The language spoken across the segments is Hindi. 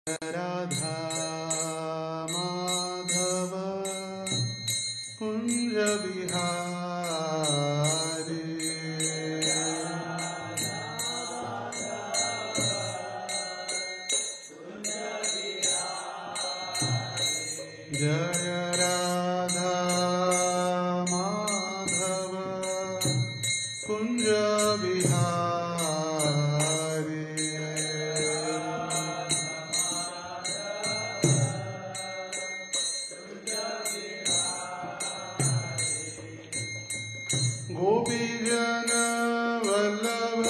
राधा माधव कुंज बिहारी जय राधा माधव कुंज बिहारी गोपीजन वल्लभ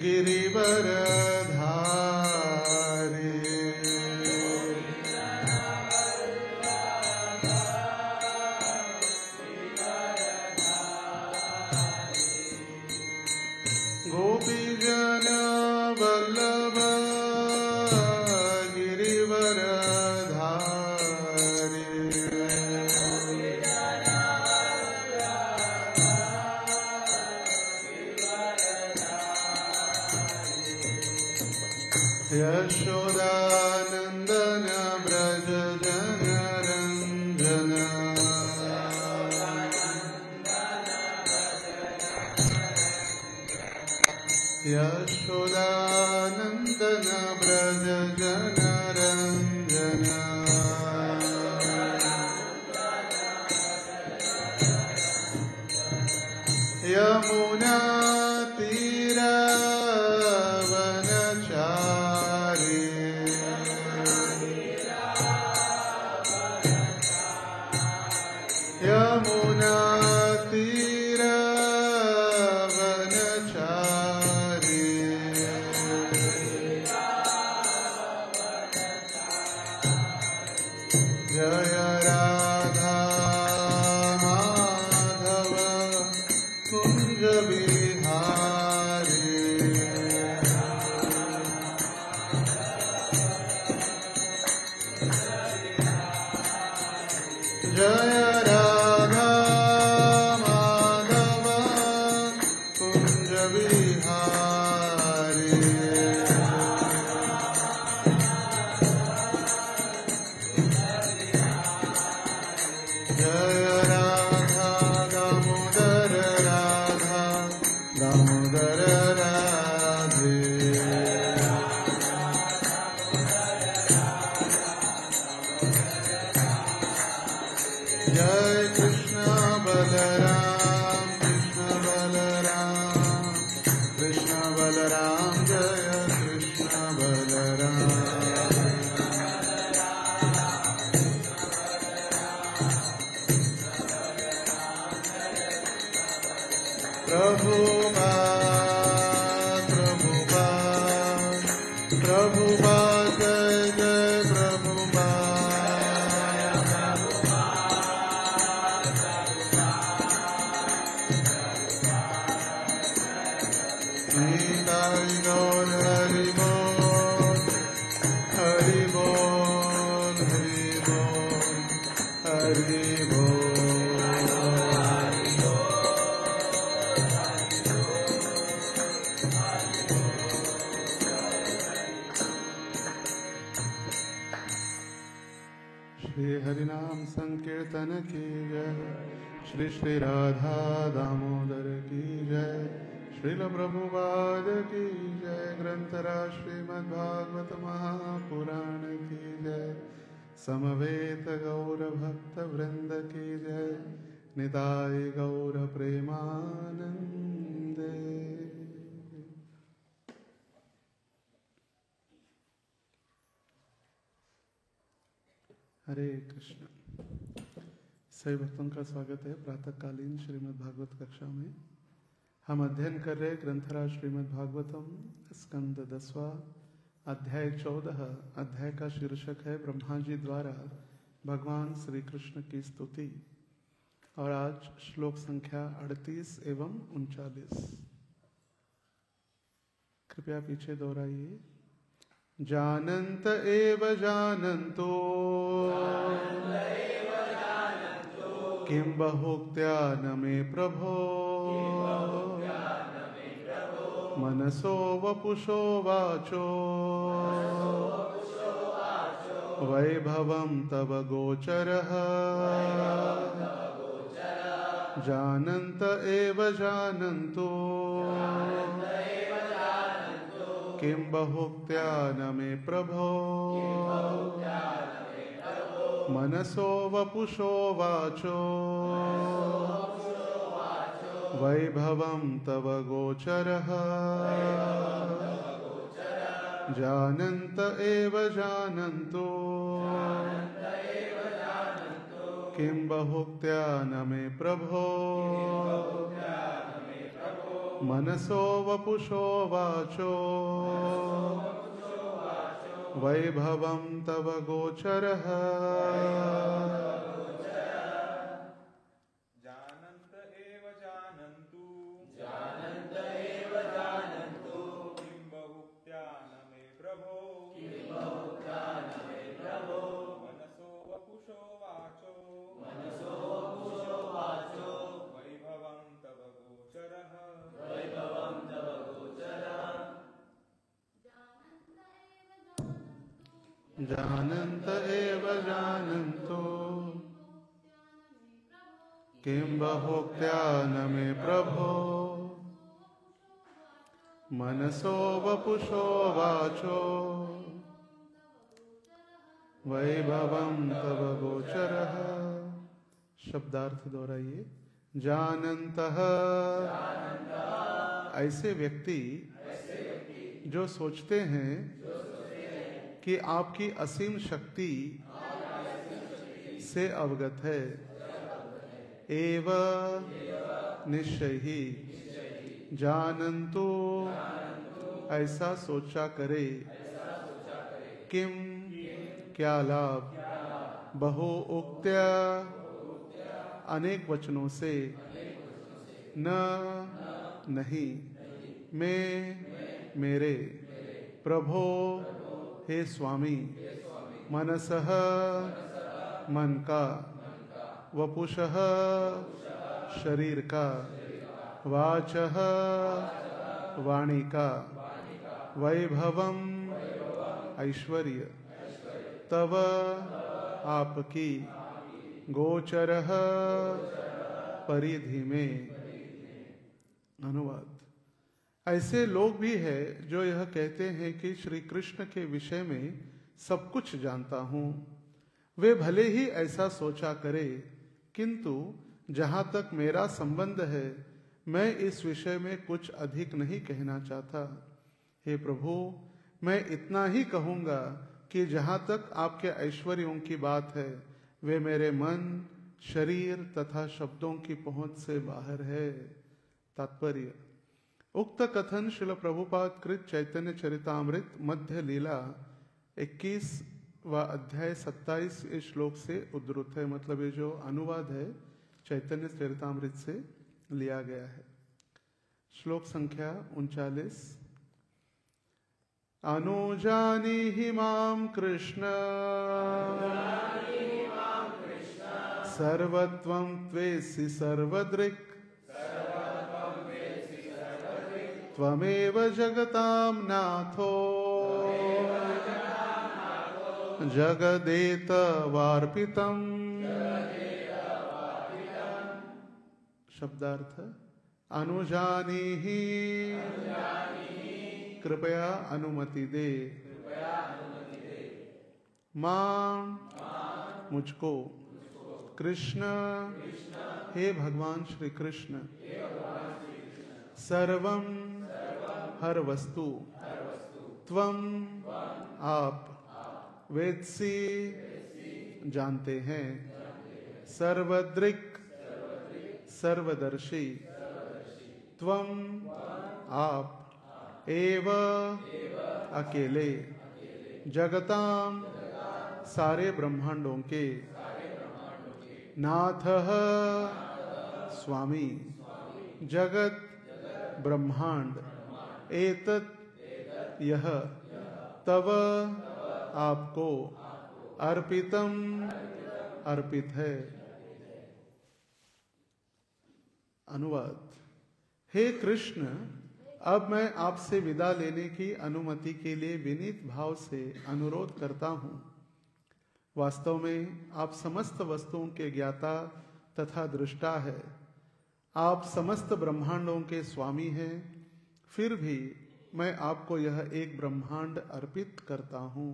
गिरिवरधारी गोपीजन वल्लभ गिरिवरधारी यशोदानंदन ब्रज जन रंजन यशोदानंदन ब्रज जन रंजन यमुना तीरा यमुना तीर वनचारी जय राधा माधव कुंज बिहारी जय राधा माधव कुंज बिहारी जय राधा दामोदर राधा दामोदर राधे जय कृष्ण बलराम कृष्ण बलराम जय कृष्ण बलराम प्रभुपाद प्रभुपाद प्रभुपाद जय जय निताई गौर हरि बोल हरि बोल हरि बोल हरि श्री हरिनाम संकीर्तन की जय श्री श्री राधा दामोदर की जय श्रील प्रभुपाद की जय ग्रंथराज श्रीमद्भागवत महापुराण की जय समवेत गौर भक्त वृंद की जय निताय गौर प्रेमानंदे। हरे कृष्ण। सभी भक्तों का स्वागत है प्रातःकालीन श्रीमद् भागवत कक्षा में। हम अध्ययन कर रहे ग्रंथराज श्रीमद् भागवतम स्कंद 10वां अध्याय 14। अध्याय का शीर्षक है ब्रह्मा जी द्वारा भगवान श्री कृष्ण की स्तुति और आज श्लोक संख्या 38 एवं 39। कृपया पीछे दोहराइए। जानन्त एव जानन्तो किं बहुक्त्या न मे प्रभो मनसो वपुषो वाचो वैभवं तव गोचरः जानन्त एव जानन्तु किं बहुक्त्या न मे प्रभो मनसो वपुषो वाचो वैभवं तव गोचरः जानन्त एव जानन्तु किं बहुक्त्या न मे प्रभो मनसो वपुषो वाचो वैभवं तव गोचरः जानन्त एव जानन्तु किं बहुक्त्या न मे प्रभो मनसो वपुषो वाचो वैभवं तव गोचरः जानन्त एव जानन्तु किं बहुक्त्या न मे प्रभो मनसो वपुषो वाचो वैभवं तव गोचरः। शब्दार्थ दोहराइए। जानन्तः ऐसे व्यक्ति जो सोचते हैं कि आपकी असीम शक्ति से अवगत है, एव निश्चय ही जानन्तु ऐसा सोचा करे, किम क्या लाभ, बहु उक्त्या अनेक वचनों से, न नहीं, मैं मेरे, प्रभो हे स्वामी, मनसः मन का, वपुषः शरीर का, वाचः वाणी का, वैभवम ऐश्वर्य, तव आपकी, गोचरः परिधि में। अनुवाद। ऐसे लोग भी हैं जो यह कहते हैं कि श्री कृष्ण के विषय में सब कुछ जानता हूँ। वे भले ही ऐसा सोचा करे, किंतु जहाँ तक मेरा संबंध है मैं इस विषय में कुछ अधिक नहीं कहना चाहता। हे प्रभु, मैं इतना ही कहूँगा कि जहाँ तक आपके ऐश्वर्यों की बात है वे मेरे मन, शरीर तथा शब्दों की पहुँच से बाहर है। तात्पर्य। उक्त कथन श्रील प्रभुपाद कृत चैतन्य चरितामृत मध्य लीला 21वां अध्याय 27 श्लोक से उद्धृत है। मतलब ये जो अनुवाद है चैतन्य चरितामृत से लिया गया है। श्लोक संख्या 39। अनुजानीहि मां कृष्ण सर्वत्वं त्वेसि सर्वदृक् त्वमेव जगतां नाथो जगदेतवार्पितम्। शब्दार्थ। अनुजानीहि कृपया अनुमति दे, मां मुझको, कृष्ण हे भगवान श्री कृष्ण, सर्वम हर वस्तु, त्वम आप, वेत्सि जानते हैं, सर्वदृक् सर्वदर्शी, त्वम आप, एव अकेले, जगताम सारे ब्रह्मांडों के, नाथः स्वामी, जगत ब्रह्मांड, एतत् यह, तव आपको, अर्पितम अर्पित है। अनुवाद। हे कृष्ण, अब मैं आपसे विदा लेने की अनुमति के लिए विनीत भाव से अनुरोध करता हूँ। वास्तव में आप समस्त वस्तुओं के ज्ञाता तथा दृष्टा है। आप समस्त ब्रह्मांडों के स्वामी हैं, फिर भी मैं आपको यह एक ब्रह्मांड अर्पित करता हूं।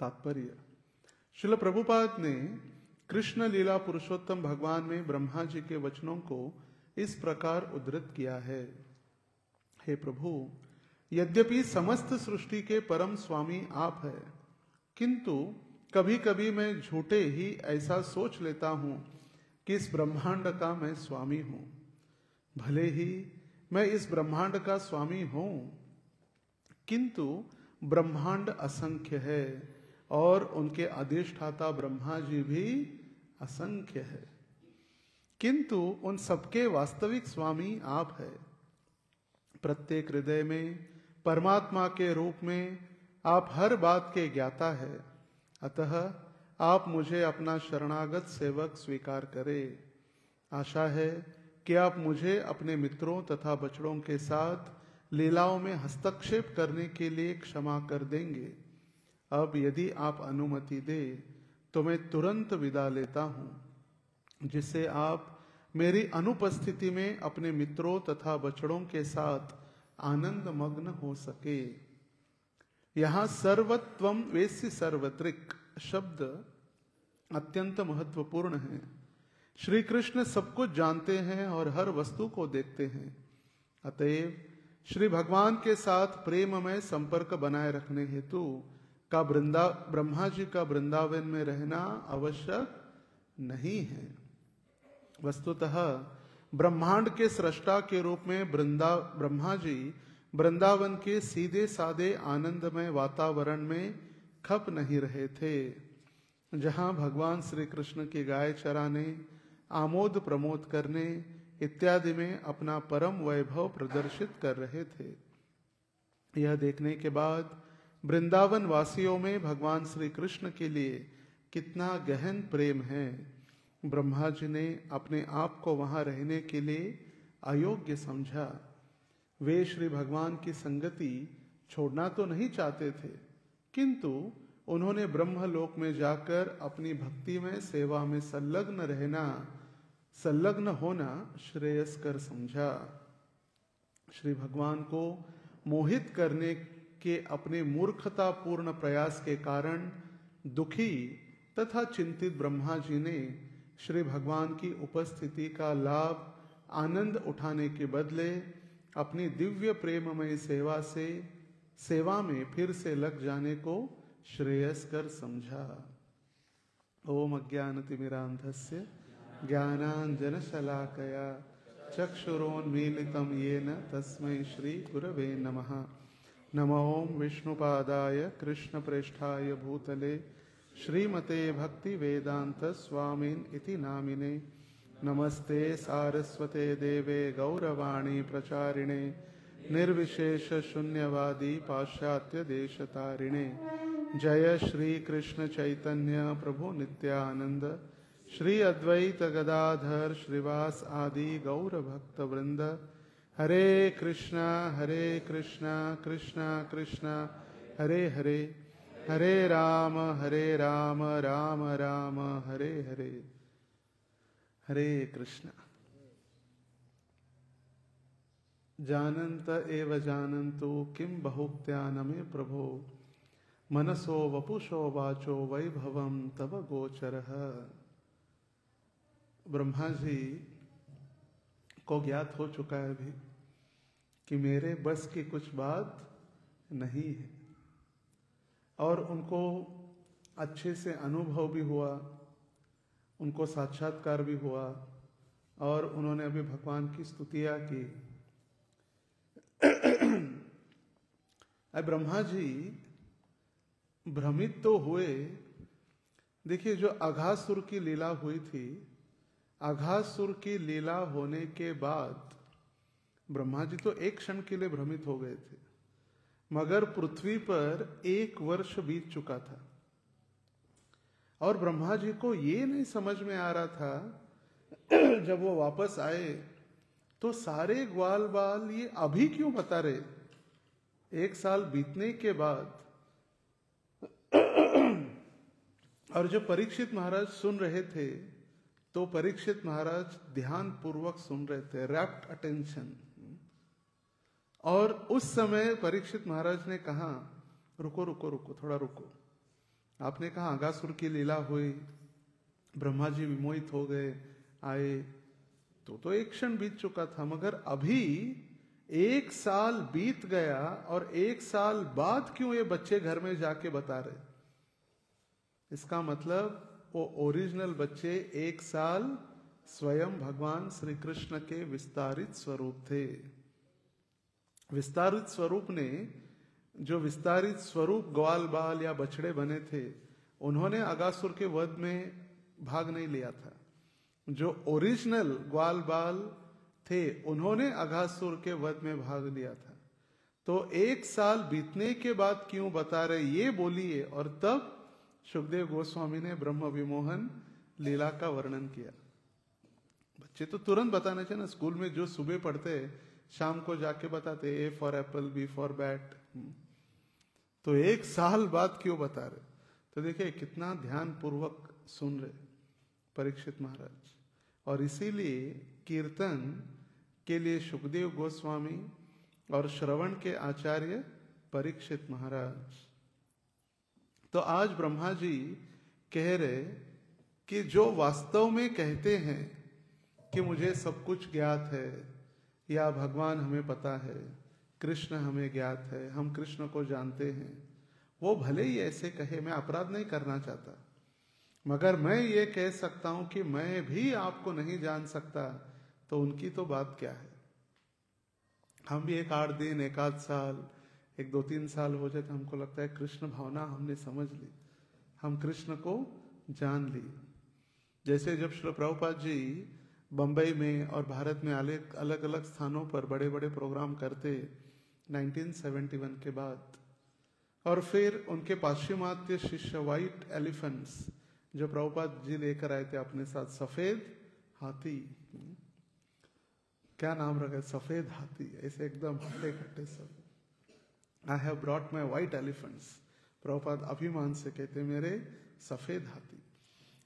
तात्पर्य: श्रील प्रभुपाद ने कृष्ण लीला पुरुषोत्तम भगवान में ब्रह्मा जी के वचनों को इस प्रकार उद्धृत किया है। हे प्रभु, यद्यपि समस्त सृष्टि के परम स्वामी आप है, किंतु कभी कभी मैं झूठे ही ऐसा सोच लेता हूं कि इस ब्रह्मांड का मैं स्वामी हूं। भले ही मैं इस ब्रह्मांड का स्वामी हूं, किंतु ब्रह्मांड असंख्य है और उनके अधिष्ठाता ब्रह्मा जी भी असंख्य है, किंतु उन सबके वास्तविक स्वामी आप है। प्रत्येक हृदय में परमात्मा के रूप में आप हर बात के ज्ञाता है। अतः आप मुझे अपना शरणागत सेवक स्वीकार करें। आशा है कि आप मुझे अपने मित्रों तथा बछड़ों के साथ लीलाओं में हस्तक्षेप करने के लिए क्षमा कर देंगे। अब यदि आप अनुमति दे तो मैं तुरंत विदा लेता हूं, जिससे आप मेरी अनुपस्थिति में अपने मित्रों तथा बछड़ों के साथ आनंद मग्न हो सके। यहां सर्वत्वम वेस्य सर्वत्रिक शब्द अत्यंत महत्वपूर्ण है। श्री कृष्ण सब कुछ जानते हैं और हर वस्तु को देखते हैं। अतएव श्री भगवान के साथ प्रेममय संपर्क बनाए रखने हेतु का ब्रह्मा जी का वृंदावन में रहना आवश्यक नहीं है। वस्तुतः ब्रह्मांड के सृष्टा के रूप में ब्रह्मा जी वृंदावन के सीधे साधे आनंदमय वातावरण में खप नहीं रहे थे, जहां भगवान श्री कृष्ण की गाय चराने, आमोद प्रमोद करने इत्यादि में अपना परम वैभव प्रदर्शित कर रहे थे। यह देखने के बाद वृंदावन वासियों में भगवान श्री कृष्ण के लिए कितना गहन प्रेम है, ब्रह्मा जी ने अपने आप को वहां रहने के लिए अयोग्य समझा। वे श्री भगवान की संगति छोड़ना तो नहीं चाहते थे, किंतु उन्होंने ब्रह्मलोक में जाकर अपनी भक्ति में सेवा में संलग्न होना श्रेयस्कर समझा। श्री भगवान को मोहित करने के अपने मूर्खतापूर्ण प्रयास के कारण दुखी तथा चिंतित ब्रह्मा जी ने श्री भगवान की उपस्थिति का लाभ आनंद उठाने के बदले अपनी दिव्य प्रेममय सेवा में फिर से लग जाने को श्रेयस्कर समझा। ओम अज्ञानतिमिरान्धस्य ज्ञानाञ्जनशलाकया चक्षुरोन्मीलितं येन तस्मै श्री गुरवे नमः। नमो ओं विष्णुपादाय कृष्णप्रेष्ठाय भूतले श्रीमते भक्ति वेदांत स्वामिन इति नामिने। नमस्ते सारस्वते देवे गौरवाणी प्रचारिणे निर्विशेष शून्यवादी पाश्चात्य देशतारिणे। जय श्री कृष्ण चैतन्य प्रभु नित्यानंद श्री अद्वैत गदाधर श्रीवास आदि गौर भक्त वृंद। हरे कृष्णा कृष्णा कृष्णा हरे हरे, हरे राम राम राम हरे हरे। हरे कृष्ण। जानन्त एव जानन्तु किं बहुक्त्या न मे प्रभो मनसो वपुषो वाचो वैभवं तव गोचरः। ब्रह्मा जी को ज्ञात हो चुका है अभी कि मेरे बस की कुछ बात नहीं है, और उनको अच्छे से अनुभव भी हुआ, उनको साक्षात्कार भी हुआ, और उन्होंने अभी भगवान की स्तुतियां की। अब ब्रह्मा जी भ्रमित तो हुए। देखिए, जो अघासुर की लीला हुई थी, अघासुर की लीला होने के बाद ब्रह्मा जी तो एक क्षण के लिए भ्रमित हो गए थे, मगर पृथ्वी पर 1 वर्ष बीत चुका था और ब्रह्मा जी को ये नहीं समझ में आ रहा था जब वो वापस आए तो सारे ग्वाल बाल ये अभी क्यों बता रहे। 1 साल बीतने के बाद और जब परीक्षित महाराज सुन रहे थे तो परीक्षित महाराज ध्यान पूर्वक सुन रहे थे, रैप्ट अटेंशन। और उस समय परीक्षित महाराज ने कहा, रुको रुको रुको, थोड़ा रुको। आपने कहा अगासुर की लीला हुई, ब्रह्मा जी विमोहित हो गए, आए, तो एक क्षण बीत चुका था, मगर अभी 1 साल बीत गया और 1 साल बाद क्यों ये बच्चे घर में जाके बता रहे? इसका मतलब वो ओरिजिनल बच्चे 1 साल स्वयं भगवान श्री कृष्ण के विस्तारित स्वरूप थे। विस्तारित स्वरूप ने, जो विस्तारित स्वरूप ग्वाल बाल या बछड़े बने थे, उन्होंने अगासुर के वध में भाग नहीं लिया था। जो ओरिजिनल ग्वाल बाल थे उन्होंने अगासुर के वध में भाग लिया था। तो 1 साल बीतने के बाद क्यों बता रहे, ये बोलिए। और तब सुखदेव गोस्वामी ने ब्रह्म विमोहन लीला का वर्णन किया। बच्चे तो तुरंत बताना चाहिए ना, स्कूल में जो सुबह पढ़ते शाम को जाके बताते, A for apple, B for bat. तो 1 साल बाद क्यों बता रहे? तो देखिए कितना ध्यान पूर्वक सुन रहे परीक्षित महाराज। और इसीलिए कीर्तन के लिए सुखदेव गोस्वामी और श्रवण के आचार्य परीक्षित महाराज। तो आज ब्रह्मा जी कह रहे कि जो वास्तव में कहते हैं कि मुझे सब कुछ ज्ञात है, या भगवान हमें पता है, कृष्ण हमें ज्ञात है, हम कृष्ण को जानते हैं, वो भले ही ऐसे कहे, मैं अपराध नहीं करना चाहता, मगर मैं ये कह सकता हूं कि मैं भी आपको नहीं जान सकता, तो उनकी तो बात क्या है। हम भी 1-8 दिन, 1 साल, 1-2-3 साल हो जाए तो हमको लगता है कृष्ण भावना हमने समझ ली, हम कृष्ण को जान ली। जैसे जब श्री प्रभुपाद जी बंबई में और भारत में अलग अलग स्थानों पर बड़े बड़े प्रोग्राम करते 1971 के बाद, और फिर उनके पाश्चिमात्य शिष्य व्हाइट एलिफेंट्स जो प्रभुपाद जी लेकर आए थे अपने साथ, सफेद हाथी, क्या नाम रखा, सफेद हाथी, ऐसे एकदम हट्टे कट्टे सब। I have brought my white elephants, Prabhupada अभिमान से कहते मेरे सफेद हाथी।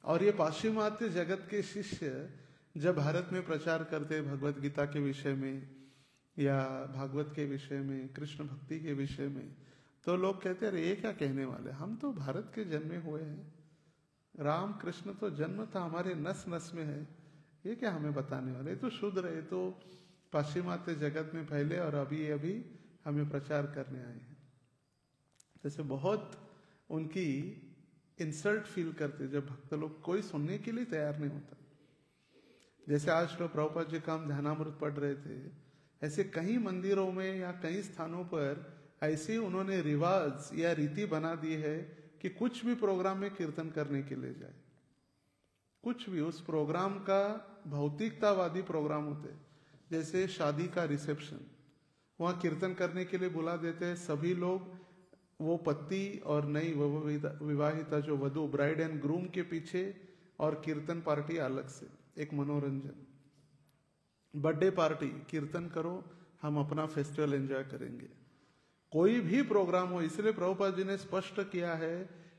और ये पाश्चिमात्य जगत के शिष्य जब भारत में प्रचार करते भगवत गीता के विषय में या भागवत के विषय में, कृष्ण भक्ति के विषय में, तो लोग कहते अरे ये क्या कहने वाले, हम तो भारत के जन्मे हुए हैं, राम कृष्ण तो जन्म था हमारे नस नस में है, ये क्या हमें बताने वाले, ये तो शुद्ध रहे, तो पाश्चिमात्य जगत में पहले और अभी अभी हमें प्रचार करने आए हैं। जैसे बहुत उनकी इंसल्ट फील करते जब भक्त लोग कोई सुनने के लिए तैयार नहीं होता। जैसे आज तो प्रभुपाद जी का हम ध्यानामृत पढ़ रहे थे, ऐसे कई मंदिरों में या कई स्थानों पर ऐसे उन्होंने रिवाज या रीति बना दी है कि कुछ भी प्रोग्राम में कीर्तन करने के लिए जाए, कुछ भी उस प्रोग्राम का भौतिकतावादी प्रोग्राम होते, जैसे शादी का रिसेप्शन, वहाँ कीर्तन करने के लिए बुला देते हैं सभी लोग, वो पति और नई विवाहिता जो वधू, ब्राइड एंड ग्रूम के पीछे, और कीर्तन पार्टी अलग से, एक मनोरंजन। बर्थडे पार्टी, कीर्तन करो, हम अपना फेस्टिवल एंजॉय करेंगे। कोई भी प्रोग्राम हो, इसलिए प्रभुपाद जी ने स्पष्ट किया है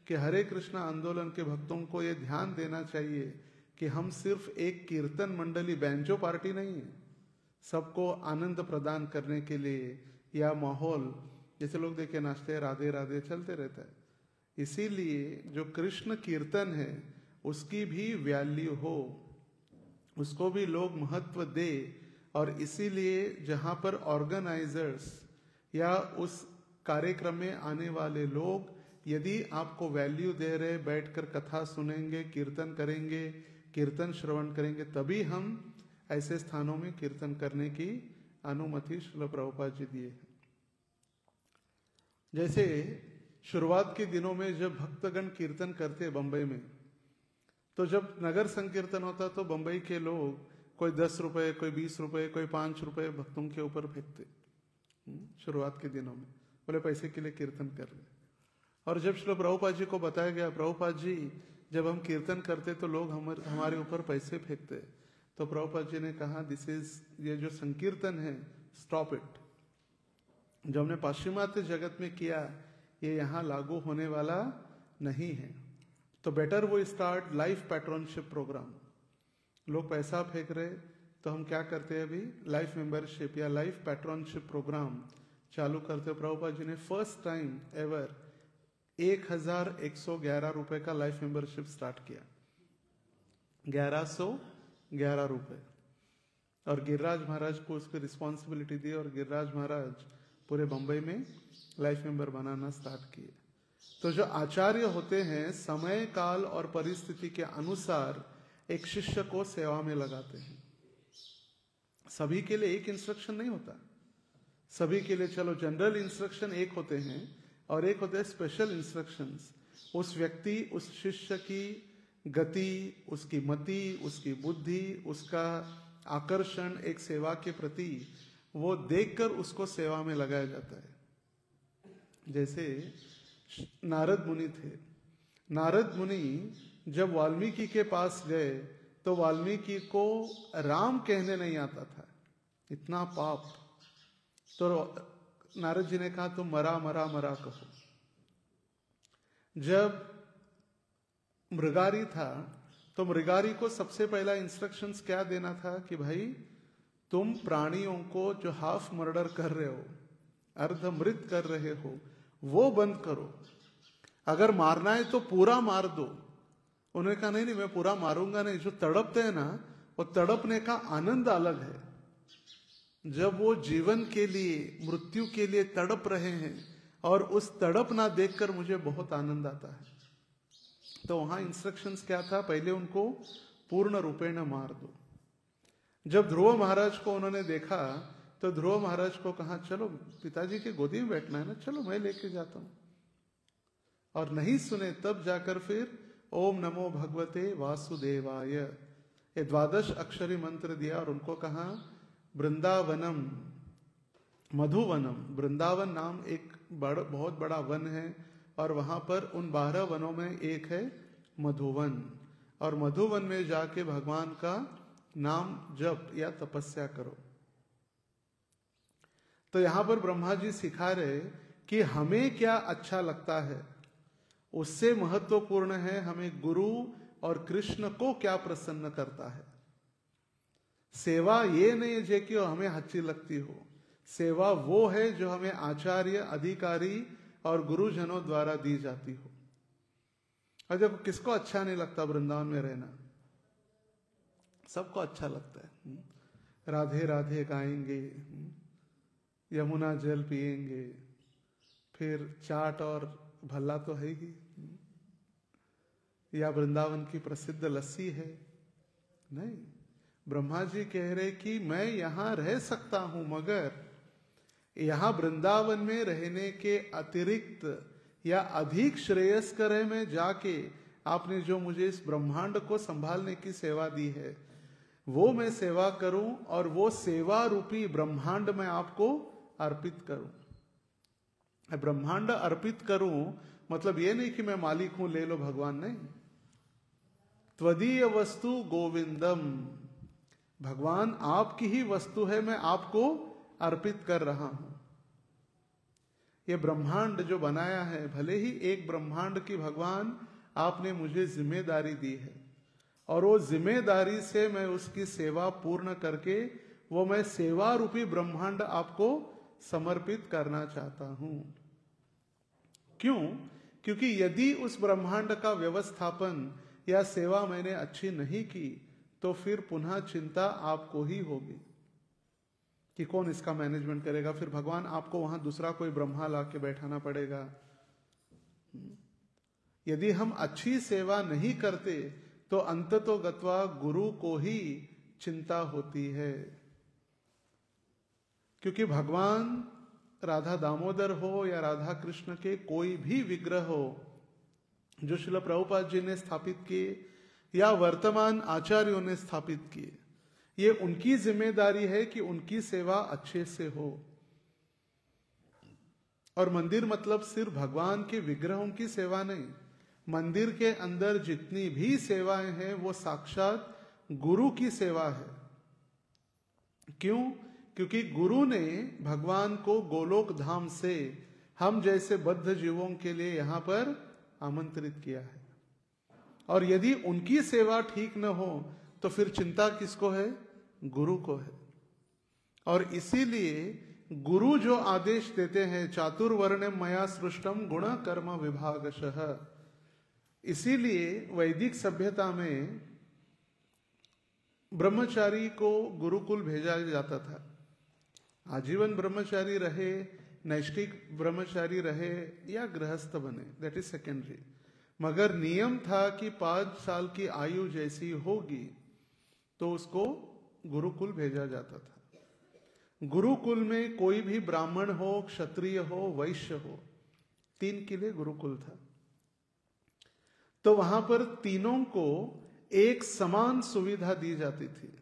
कि हरे कृष्णा आंदोलन के भक्तों को यह ध्यान देना चाहिए कि हम सिर्फ एक कीर्तन मंडली, बैंजो पार्टी नहीं है, सबको आनंद प्रदान करने के लिए, या माहौल जैसे लोग देखे नाचते राधे राधे चलते रहता है। इसीलिए जो कृष्ण कीर्तन है उसकी भी वैल्यू हो, उसको भी लोग महत्व दे। और इसीलिए जहां पर ऑर्गेनाइजर्स या उस कार्यक्रम में आने वाले लोग यदि आपको वैल्यू दे रहे, बैठकर कथा सुनेंगे, कीर्तन करेंगे, कीर्तन श्रवण करेंगे, तभी हम ऐसे स्थानों में कीर्तन करने की अनुमति श्रील प्रभुपाद जी दिए हैं। जैसे शुरुआत के दिनों में जब भक्तगण कीर्तन करते बंबई में, तो जब नगर संकीर्तन होता तो बंबई के लोग कोई 10 रुपए, कोई 20 रुपए, कोई 5 रुपए भक्तों के ऊपर फेंकते शुरुआत के दिनों में, बोले पैसे के लिए कीर्तन कर रहे। और जब श्री प्रभुपाद जी को बताया गया, प्रभुपाद जी जब हम कीर्तन करते तो लोग हमारे ऊपर पैसे फेंकते, तो प्रभुपाद जी ने कहा दिस इज, ये जो संकीर्तन है, स्टॉप इट। जो हमने पाश्चिमात्य जगत में किया ये यहाँ लागू होने वाला नहीं है। तो बेटर वो स्टार्ट लाइफ पैट्रनशिप प्रोग्राम। लोग पैसा फेंक रहे तो हम क्या करते हैं अभी, लाइफ मेंबरशिप या लाइफ पैट्रनशिप प्रोग्राम चालू करते। प्रभुपाद जी ने फर्स्ट टाइम एवर 1111 रुपए का लाइफ मेंबरशिप स्टार्ट किया, 1111 रुपए, और गिरिराज महाराज को उसकी रिस्पॉन्सिबिलिटी दी और गिरिराज महाराज पूरे बंबई में लाइफ मेंबर बनाना स्टार्ट किए। तो जो आचार्य होते हैं समय काल और परिस्थिति के अनुसार एक शिष्य को सेवा में लगाते हैं। सभी के लिए एक इंस्ट्रक्शन नहीं होता, सभी के लिए चलो जनरल इंस्ट्रक्शन एक होते हैं और एक होते हैं स्पेशल इंस्ट्रक्शंस। उस व्यक्ति, उस शिष्य की गति, उसकी मति, उसकी बुद्धि, उसका आकर्षण एक सेवा के प्रति, वो देखकर उसको सेवा में लगाया जाता है। जैसे नारद मुनि थे, नारद मुनि जब वाल्मीकि के पास गए तो वाल्मीकि को राम कहने नहीं आता था, इतना पाप। तो नारद जी ने कहा तुम मरा मरा मरा कहो। जब मृगारी था तो मृगारी को सबसे पहला इंस्ट्रक्शंस क्या देना था कि भाई तुम प्राणियों को जो हाफ मर्डर कर रहे हो, अर्ध मृत कर रहे हो, वो बंद करो। अगर मारना है तो पूरा मार दो। उन्होंने कहा नहीं नहीं मैं पूरा मारूंगा नहीं। जो तड़पते हैं ना, वो तड़पने का आनंद अलग है। जब वो जीवन के लिए, मृत्यु के लिए तड़प रहे हैं और उस तड़प ना देखकर मुझे बहुत आनंद आता है। तो वहां इंस्ट्रक्शंस क्या था, पहले उनको पूर्ण रूपेण मार दो। जब ध्रुव महाराज को उन्होंने देखा तो ध्रुव महाराज को कहा चलो पिताजी की गोदी में बैठना है ना, चलो मैं लेके जाता हूं। और नहीं सुने तब जाकर फिर ओम नमो भगवते वासुदेवाय ये 12 अक्षरी मंत्र दिया और उनको कहा वृंदावनम मधुवनम। वृंदावन नाम एक बहुत बड़ा वन है और वहां पर उन 12 वनों में एक है मधुवन, और मधुवन में जाके भगवान का नाम जप या तपस्या करो। तो यहां पर ब्रह्मा जी सिखा रहे कि हमें क्या अच्छा लगता है, उससे महत्वपूर्ण है हमें गुरु और कृष्ण को क्या प्रसन्न करता है। सेवा ये नहीं है कि हमें अच्छी लगती हो, सेवा वो है जो हमें आचार्य, अधिकारी और गुरुजनों द्वारा दी जाती हो। और जब किसको अच्छा नहीं लगता वृंदावन में रहना, सबको अच्छा लगता है। राधे राधे गाएंगे, यमुना जल पिएंगे, फिर चाट और भल्ला तो है ही, या वृंदावन की प्रसिद्ध लस्सी है। नहीं, ब्रह्मा जी कह रहे कि मैं यहां रह सकता हूं, मगर यहां वृंदावन में रहने के अतिरिक्त या अधिक श्रेयस्कर है मैं जाके आपने जो मुझे इस ब्रह्मांड को संभालने की सेवा दी है वो मैं सेवा करूं, और वो सेवा रूपी ब्रह्मांड मैं आपको अर्पित करूं। ब्रह्मांड अर्पित करूं मतलब ये नहीं कि मैं मालिक हूं, ले लो भगवान, नहीं। त्वदीय वस्तु गोविंदम, भगवान आपकी ही वस्तु है, मैं आपको अर्पित कर रहा हूं। ये ब्रह्मांड जो बनाया है, भले ही एक ब्रह्मांड की भगवान आपने मुझे जिम्मेदारी दी है, और वो जिम्मेदारी से मैं उसकी सेवा पूर्ण करके वो मैं सेवा रूपी ब्रह्मांड आपको समर्पित करना चाहता हूं। क्यों? क्योंकि यदि उस ब्रह्मांड का व्यवस्थापन या सेवा मैंने अच्छी नहीं की तो फिर पुनः चिंता आपको ही होगी कि कौन इसका मैनेजमेंट करेगा। फिर भगवान आपको वहां दूसरा कोई ब्रह्मा ला के बैठाना पड़ेगा। यदि हम अच्छी सेवा नहीं करते तो अंततोगत्वा गुरु को ही चिंता होती है। क्योंकि भगवान राधा दामोदर हो या राधा कृष्ण के कोई भी विग्रह हो जो श्रील प्रभुपाद जी ने स्थापित किए या वर्तमान आचार्यों ने स्थापित किए, ये उनकी जिम्मेदारी है कि उनकी सेवा अच्छे से हो। और मंदिर मतलब सिर्फ भगवान के विग्रहों की सेवा नहीं, मंदिर के अंदर जितनी भी सेवाएं हैं वो साक्षात गुरु की सेवा है। क्यों? क्योंकि गुरु ने भगवान को गोलोक धाम से हम जैसे बद्ध जीवों के लिए यहां पर आमंत्रित किया है। और यदि उनकी सेवा ठीक न हो तो फिर चिंता किसको है? गुरु को है। और इसीलिए गुरु जो आदेश देते हैं, चातुर्वर्ण मया सृष्टम गुण कर्म विभागशः, इसीलिए वैदिक सभ्यता में ब्रह्मचारी को गुरुकुल भेजा जाता था। आजीवन ब्रह्मचारी रहे, नैष्ठिक ब्रह्मचारी रहे या गृहस्थ बने, दैट इज सेकेंडरी, मगर नियम था कि 5 साल की आयु जैसी होगी तो उसको गुरुकुल भेजा जाता था। गुरुकुल में कोई भी ब्राह्मण हो, क्षत्रिय हो, वैश्य हो, 3 के लिए गुरुकुल था। तो वहां पर तीनों को एक समान सुविधा दी जाती थी।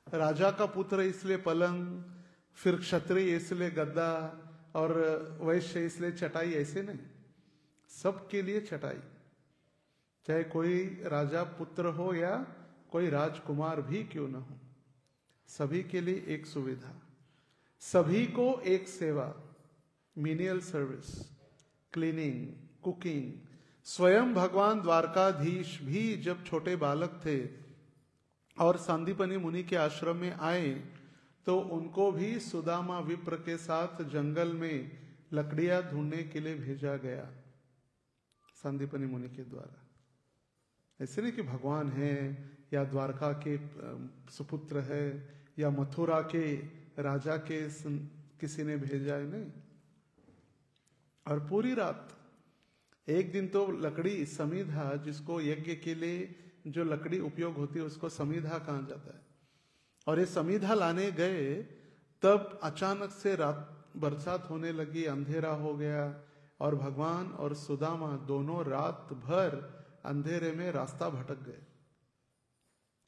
राजा का पुत्र इसलिए पलंग, फिर क्षत्रिय इसलिए गद्दा और वैश्य इसलिए चटाई, ऐसे नहीं, सबके लिए चटाई, चाहे कोई राजा पुत्र हो या कोई राजकुमार भी क्यों न हो, सभी के लिए एक सुविधा, सभी को एक सेवा, मीनियल सर्विस, क्लीनिंग, कुकिंग। स्वयं भगवान द्वारकाधीश भी जब छोटे बालक थे और सांदीपनि मुनि के आश्रम में आए तो उनको भी सुदामा विप्र के साथ जंगल में लकड़ियां ढूंढने के लिए भेजा गया सांदीपनि मुनि के द्वारा। ऐसे नहीं कि भगवान है या द्वारका के सुपुत्र है या मथुरा के राजा के किसी ने भेजा है, नहीं। और पूरी रात, एक दिन तो लकड़ी समीधा, जिसको यज्ञ के लिए जो लकड़ी उपयोग होती है उसको समीधा कहा जाता है, और ये समीधा लाने गए तब अचानक से रात बरसात होने लगी, अंधेरा हो गया और भगवान और सुदामा दोनों रात भर अंधेरे में रास्ता भटक गए।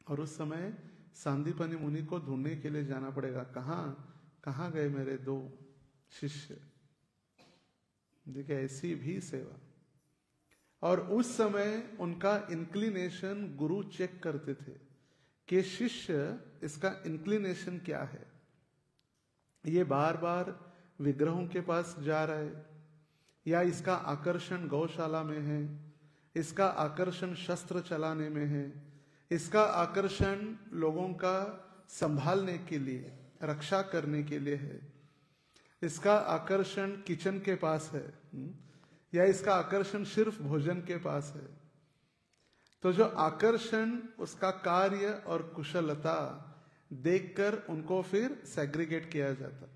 और उस समय सांदीपनि मुनि को ढूंढने के लिए जाना पड़ेगा, कहाँ गए मेरे 2 शिष्य। देखिए ऐसी भी सेवा। और उस समय उनका इंक्लिनेशन गुरु चेक करते थे कि शिष्य इसका इंक्लिनेशन क्या है। ये बार बार विग्रहों के पास जा रहा है, या इसका आकर्षण गौशाला में है, इसका आकर्षण शस्त्र चलाने में है, इसका आकर्षण लोगों का संभालने के लिए, रक्षा करने के लिए है, इसका आकर्षण किचन के पास है, या इसका आकर्षण सिर्फ भोजन के पास है। तो जो आकर्षण, उसका कार्य और कुशलता देखकर उनको फिर सेग्रीगेट किया जाता।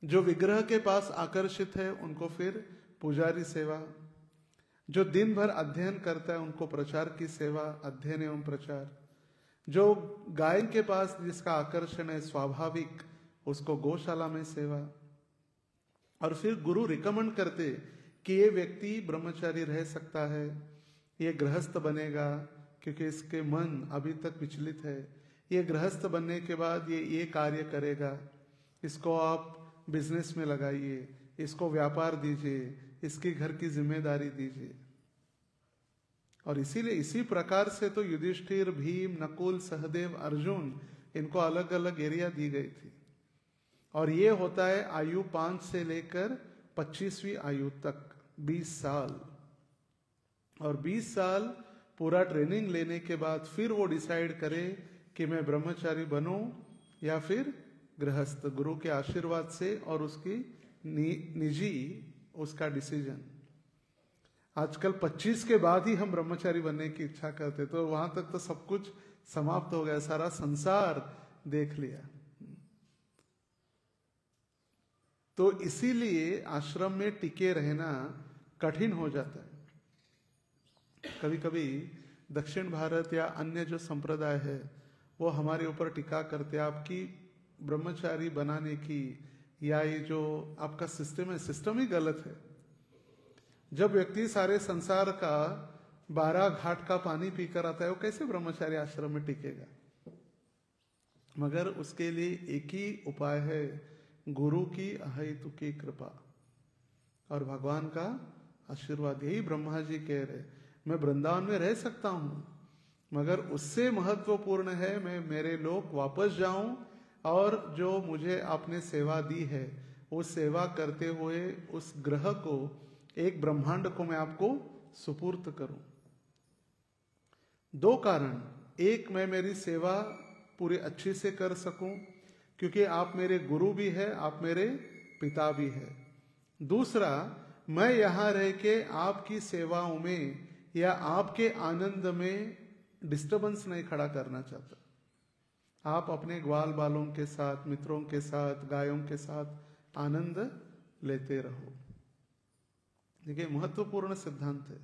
जो विग्रह के पास आकर्षित है उनको फिर पुजारी सेवा, जो दिन भर अध्ययन करता है उनको प्रचार की सेवा, अध्ययन एवं प्रचार, जो गाय के पास जिसका आकर्षण है स्वाभाविक, उसको गौशाला में सेवा। और फिर गुरु रिकमेंड करते कि ये व्यक्ति ब्रह्मचारी रह सकता है, ये गृहस्थ बनेगा क्योंकि इसके मन अभी तक विचलित है, ये गृहस्थ बनने के बाद ये कार्य करेगा, इसको आप बिजनेस में लगाइए, इसको व्यापार दीजिए, इसकी घर की जिम्मेदारी दीजिए। और इसीलिए इसी प्रकार से तो युधिष्ठिर, भीम, नकुल, सहदेव, अर्जुन, इनको अलग अलग एरिया दी गई थी। और ये होता है आयु 5 से लेकर 25वीं आयु तक, 20 साल। और 20 साल पूरा ट्रेनिंग लेने के बाद फिर वो डिसाइड करे कि मैं ब्रह्मचारी बनूं या फिर गृहस्थ, गुरु के आशीर्वाद से और उसकी निजी उसका डिसीजन। आजकल 25 के बाद ही हम ब्रह्मचारी बनने की इच्छा करते, तो वहां तक तो सब कुछ समाप्त हो गया, सारा संसार देख लिया। तो इसीलिए आश्रम में टिके रहना कठिन हो जाता है। कभी कभी दक्षिण भारत या अन्य जो संप्रदाय है वो हमारे ऊपर टीका करते हैं, आपकी ब्रह्मचारी बनाने की या ये जो आपका सिस्टम है, सिस्टम ही गलत है। जब व्यक्ति सारे संसार का 12 घाट का पानी पीकर आता है, वो कैसे ब्रह्मचारी आश्रम में टिकेगा? मगर उसके लिए एक ही उपाय है, गुरु की अहेतुकी कृपा और भगवान का आशीर्वाद। यही ब्रह्मा जी कह रहे, मैं वृंदावन में रह सकता हूं, मगर उससे महत्वपूर्ण है मैं मेरे लोक वापस जाऊं और जो मुझे आपने सेवा दी है वो सेवा करते हुए उस ग्रह को, एक ब्रह्मांड को मैं आपको सुपुर्द करूं। दो कारण, एक मैं मेरी सेवा पूरी अच्छी से कर सकूं क्योंकि आप मेरे गुरु भी है, आप मेरे पिता भी है। दूसरा, मैं यहाँ रह के आपकी सेवाओं में या आपके आनंद में डिस्टरबेंस नहीं खड़ा करना चाहता। आप अपने ग्वाल बालों के साथ, मित्रों के साथ, गायों के साथ आनंद लेते रहो। देखिए, महत्वपूर्ण सिद्धांत है।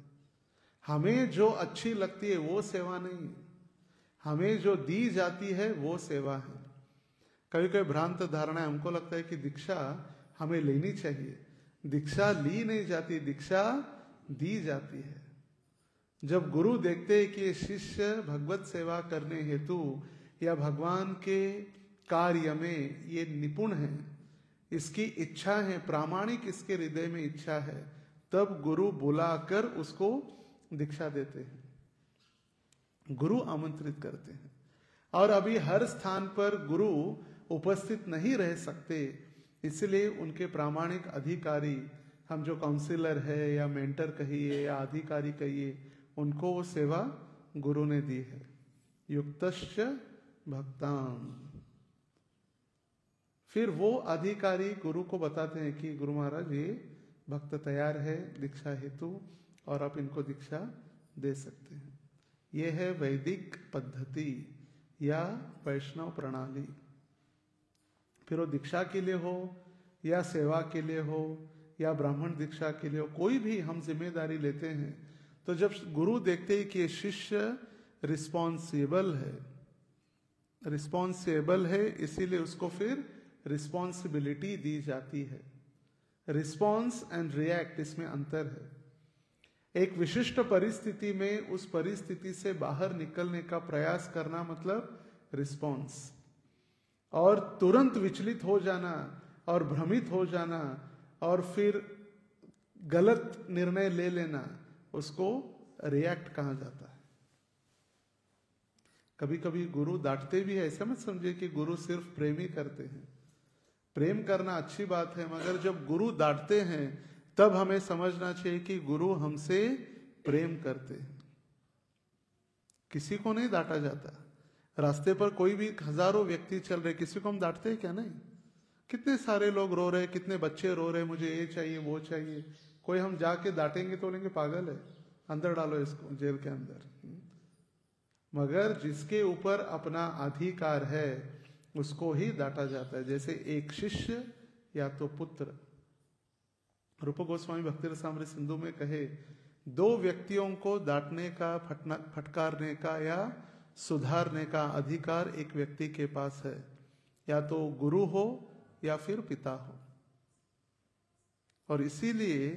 हमें जो अच्छी लगती है वो सेवा नहीं है, हमें जो दी जाती है वो सेवा है। कभी कभी भ्रांत धारणा है, हमको लगता है कि दीक्षा हमें लेनी चाहिए। दीक्षा ली नहीं जाती, दीक्षा दी जाती है। जब गुरु देखते हैं कि ये शिष्य भगवत सेवा करने हेतु या भगवान के कार्य में ये निपुण है, इसकी इच्छा है, प्रामाणिक इसके हृदय में इच्छा है, तब गुरु बुलाकर उसको दीक्षा देते हैं, गुरु आमंत्रित करते हैं। और अभी हर स्थान पर गुरु उपस्थित नहीं रह सकते, इसलिए उनके प्रामाणिक अधिकारी, हम जो काउंसिलर है या मेंटर कहिए या अधिकारी कहिए, उनको वो सेवा गुरु ने दी है। युक्तश्च भक्ताम। फिर वो अधिकारी गुरु को बताते हैं कि गुरु महाराज ये भक्त तैयार है दीक्षा हेतु और आप इनको दीक्षा दे सकते हैं। ये है वैदिक पद्धति या वैष्णव प्रणाली। फिर वो दीक्षा के लिए हो या सेवा के लिए हो या ब्राह्मण दीक्षा के लिए हो, कोई भी हम जिम्मेदारी लेते हैं तो जब गुरु देखते हैं कि शिष्य रिस्पॉन्सिबल है, इसीलिए उसको फिर रिस्पॉन्सिबिलिटी दी जाती है। रिस्पॉन्स एंड रिएक्ट, इसमें अंतर है। एक विशिष्ट परिस्थिति में उस परिस्थिति से बाहर निकलने का प्रयास करना मतलब रिस्पॉन्स, और तुरंत विचलित हो जाना और भ्रमित हो जाना और फिर गलत निर्णय ले लेना, उसको रिएक्ट कहा जाता है। कभी कभी गुरु डांटते भी है, ऐसा मत समझिए कि गुरु सिर्फ प्रेम ही करते हैं। प्रेम करना अच्छी बात है, मगर जब गुरु डांटते हैं तब हमें समझना चाहिए कि गुरु हमसे प्रेम करते हैं। किसी को नहीं डांटा जाता। रास्ते पर कोई भी हजारों व्यक्ति चल रहे, किसी को हम डांटते हैं क्या? नहीं। कितने सारे लोग रो रहे, कितने बच्चे रो रहे, मुझे ये चाहिए वो चाहिए। कोई हम जाके डांटेंगे तो बोलेंगे पागल है, अंदर डालो इसको जेल के अंदर। मगर जिसके ऊपर अपना अधिकार है उसको ही डांटा जाता है। जैसे एक शिष्य या तो पुत्र। रूप गोस्वामी भक्ति रसामृत सिंधु में कहे, दो व्यक्तियों को डांटने का, फटकारने का या सुधारने का अधिकार एक व्यक्ति के पास है, या तो गुरु हो या फिर पिता हो। और इसीलिए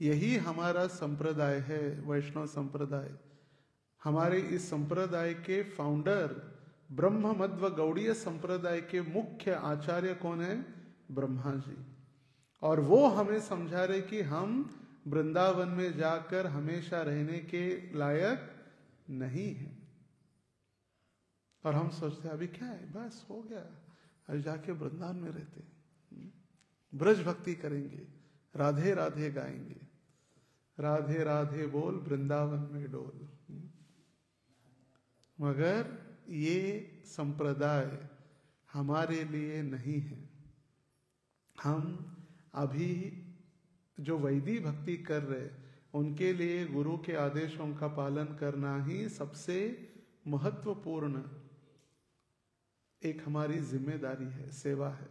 यही हमारा संप्रदाय है, वैष्णव संप्रदाय। हमारे इस संप्रदाय के फाउंडर, ब्रह्म मध्व गौड़ीय संप्रदाय के मुख्य आचार्य कौन है? ब्रह्मा जी। और वो हमें समझा रहे कि हम वृंदावन में जाकर हमेशा रहने के लायक नहीं है। और हम सोचते हैं अभी क्या है, बस हो गया, अभी जाके वृंदावन में रहते, ब्रज भक्ति करेंगे, राधे राधे गाएंगे, राधे राधे बोल वृंदावन में डोल। मगर ये संप्रदाय हमारे लिए नहीं है। हम अभी जो वैदिक भक्ति कर रहे, उनके लिए गुरु के आदेशों का पालन करना ही सबसे महत्वपूर्ण एक हमारी जिम्मेदारी है, सेवा है।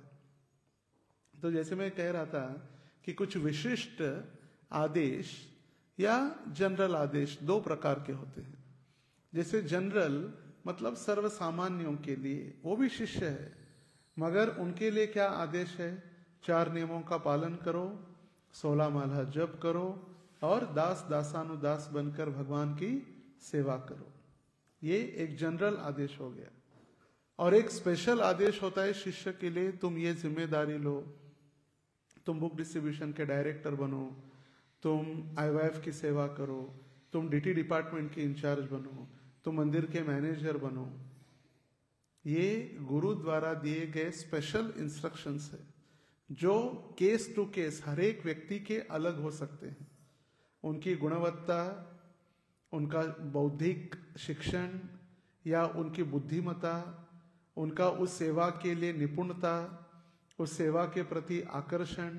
तो जैसे मैं कह रहा था कि कुछ विशिष्ट आदेश या जनरल आदेश दो प्रकार के होते हैं। जैसे जनरल मतलब सर्वसामान्यों के लिए, वो भी शिष्य है, मगर उनके लिए क्या आदेश है? 4 नियमों का पालन करो, 16 माला जप करो और दास दासानुदास बनकर भगवान की सेवा करो। ये एक जनरल आदेश हो गया। और एक स्पेशल आदेश होता है शिष्य के लिए, तुम ये जिम्मेदारी लो, तुम बुक डिस्ट्रीब्यूशन के डायरेक्टर बनो, तुम आईवाईएफ की सेवा करो, तुम डीटी डिपार्टमेंट के इंचार्ज बनो, तुम मंदिर के मैनेजर बनो। ये गुरु द्वारा दिए गए स्पेशल इंस्ट्रक्शंस है, जो केस टू केस हर एक व्यक्ति के अलग हो सकते हैं। उनकी गुणवत्ता, उनका बौद्धिक शिक्षण या उनकी बुद्धिमत्ता, उनका उस सेवा के लिए निपुणता, उस सेवा के प्रति आकर्षण,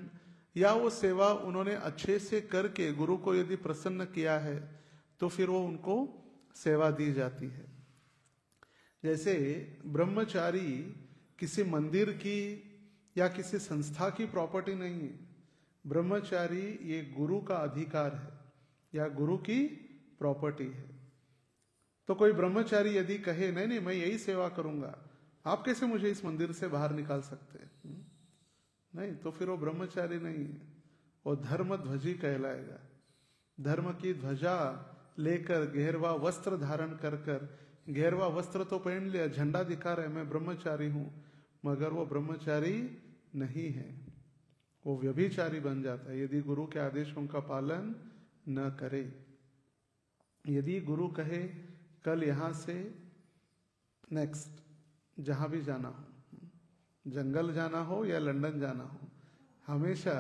या वो सेवा उन्होंने अच्छे से करके गुरु को यदि प्रसन्न किया है तो फिर वो उनको सेवा दी जाती है। जैसे ब्रह्मचारी किसी मंदिर की या किसी संस्था की प्रॉपर्टी नहीं है। ब्रह्मचारी ये गुरु का अधिकार है या गुरु की प्रॉपर्टी है। तो कोई ब्रह्मचारी यदि कहे नहीं नहीं मैं यही सेवा करूंगा, आप कैसे मुझे इस मंदिर से बाहर निकाल सकते हैं? नहीं, तो फिर वो ब्रह्मचारी नहीं है, वो धर्म ध्वजी कहलाएगा। धर्म की ध्वजा लेकर घेरवा वस्त्र धारण कर कर, घेरवा वस्त्र तो पहन लिया, झंडा दिखा रहे मैं ब्रह्मचारी हूं, मगर वो ब्रह्मचारी नहीं है, वो व्यभिचारी बन जाता है यदि गुरु के आदेशों का पालन न करे। यदि गुरु कहे कल यहां से नेक्स्ट जहां भी जाना हो, जंगल जाना हो या लंदन जाना हो, हमेशा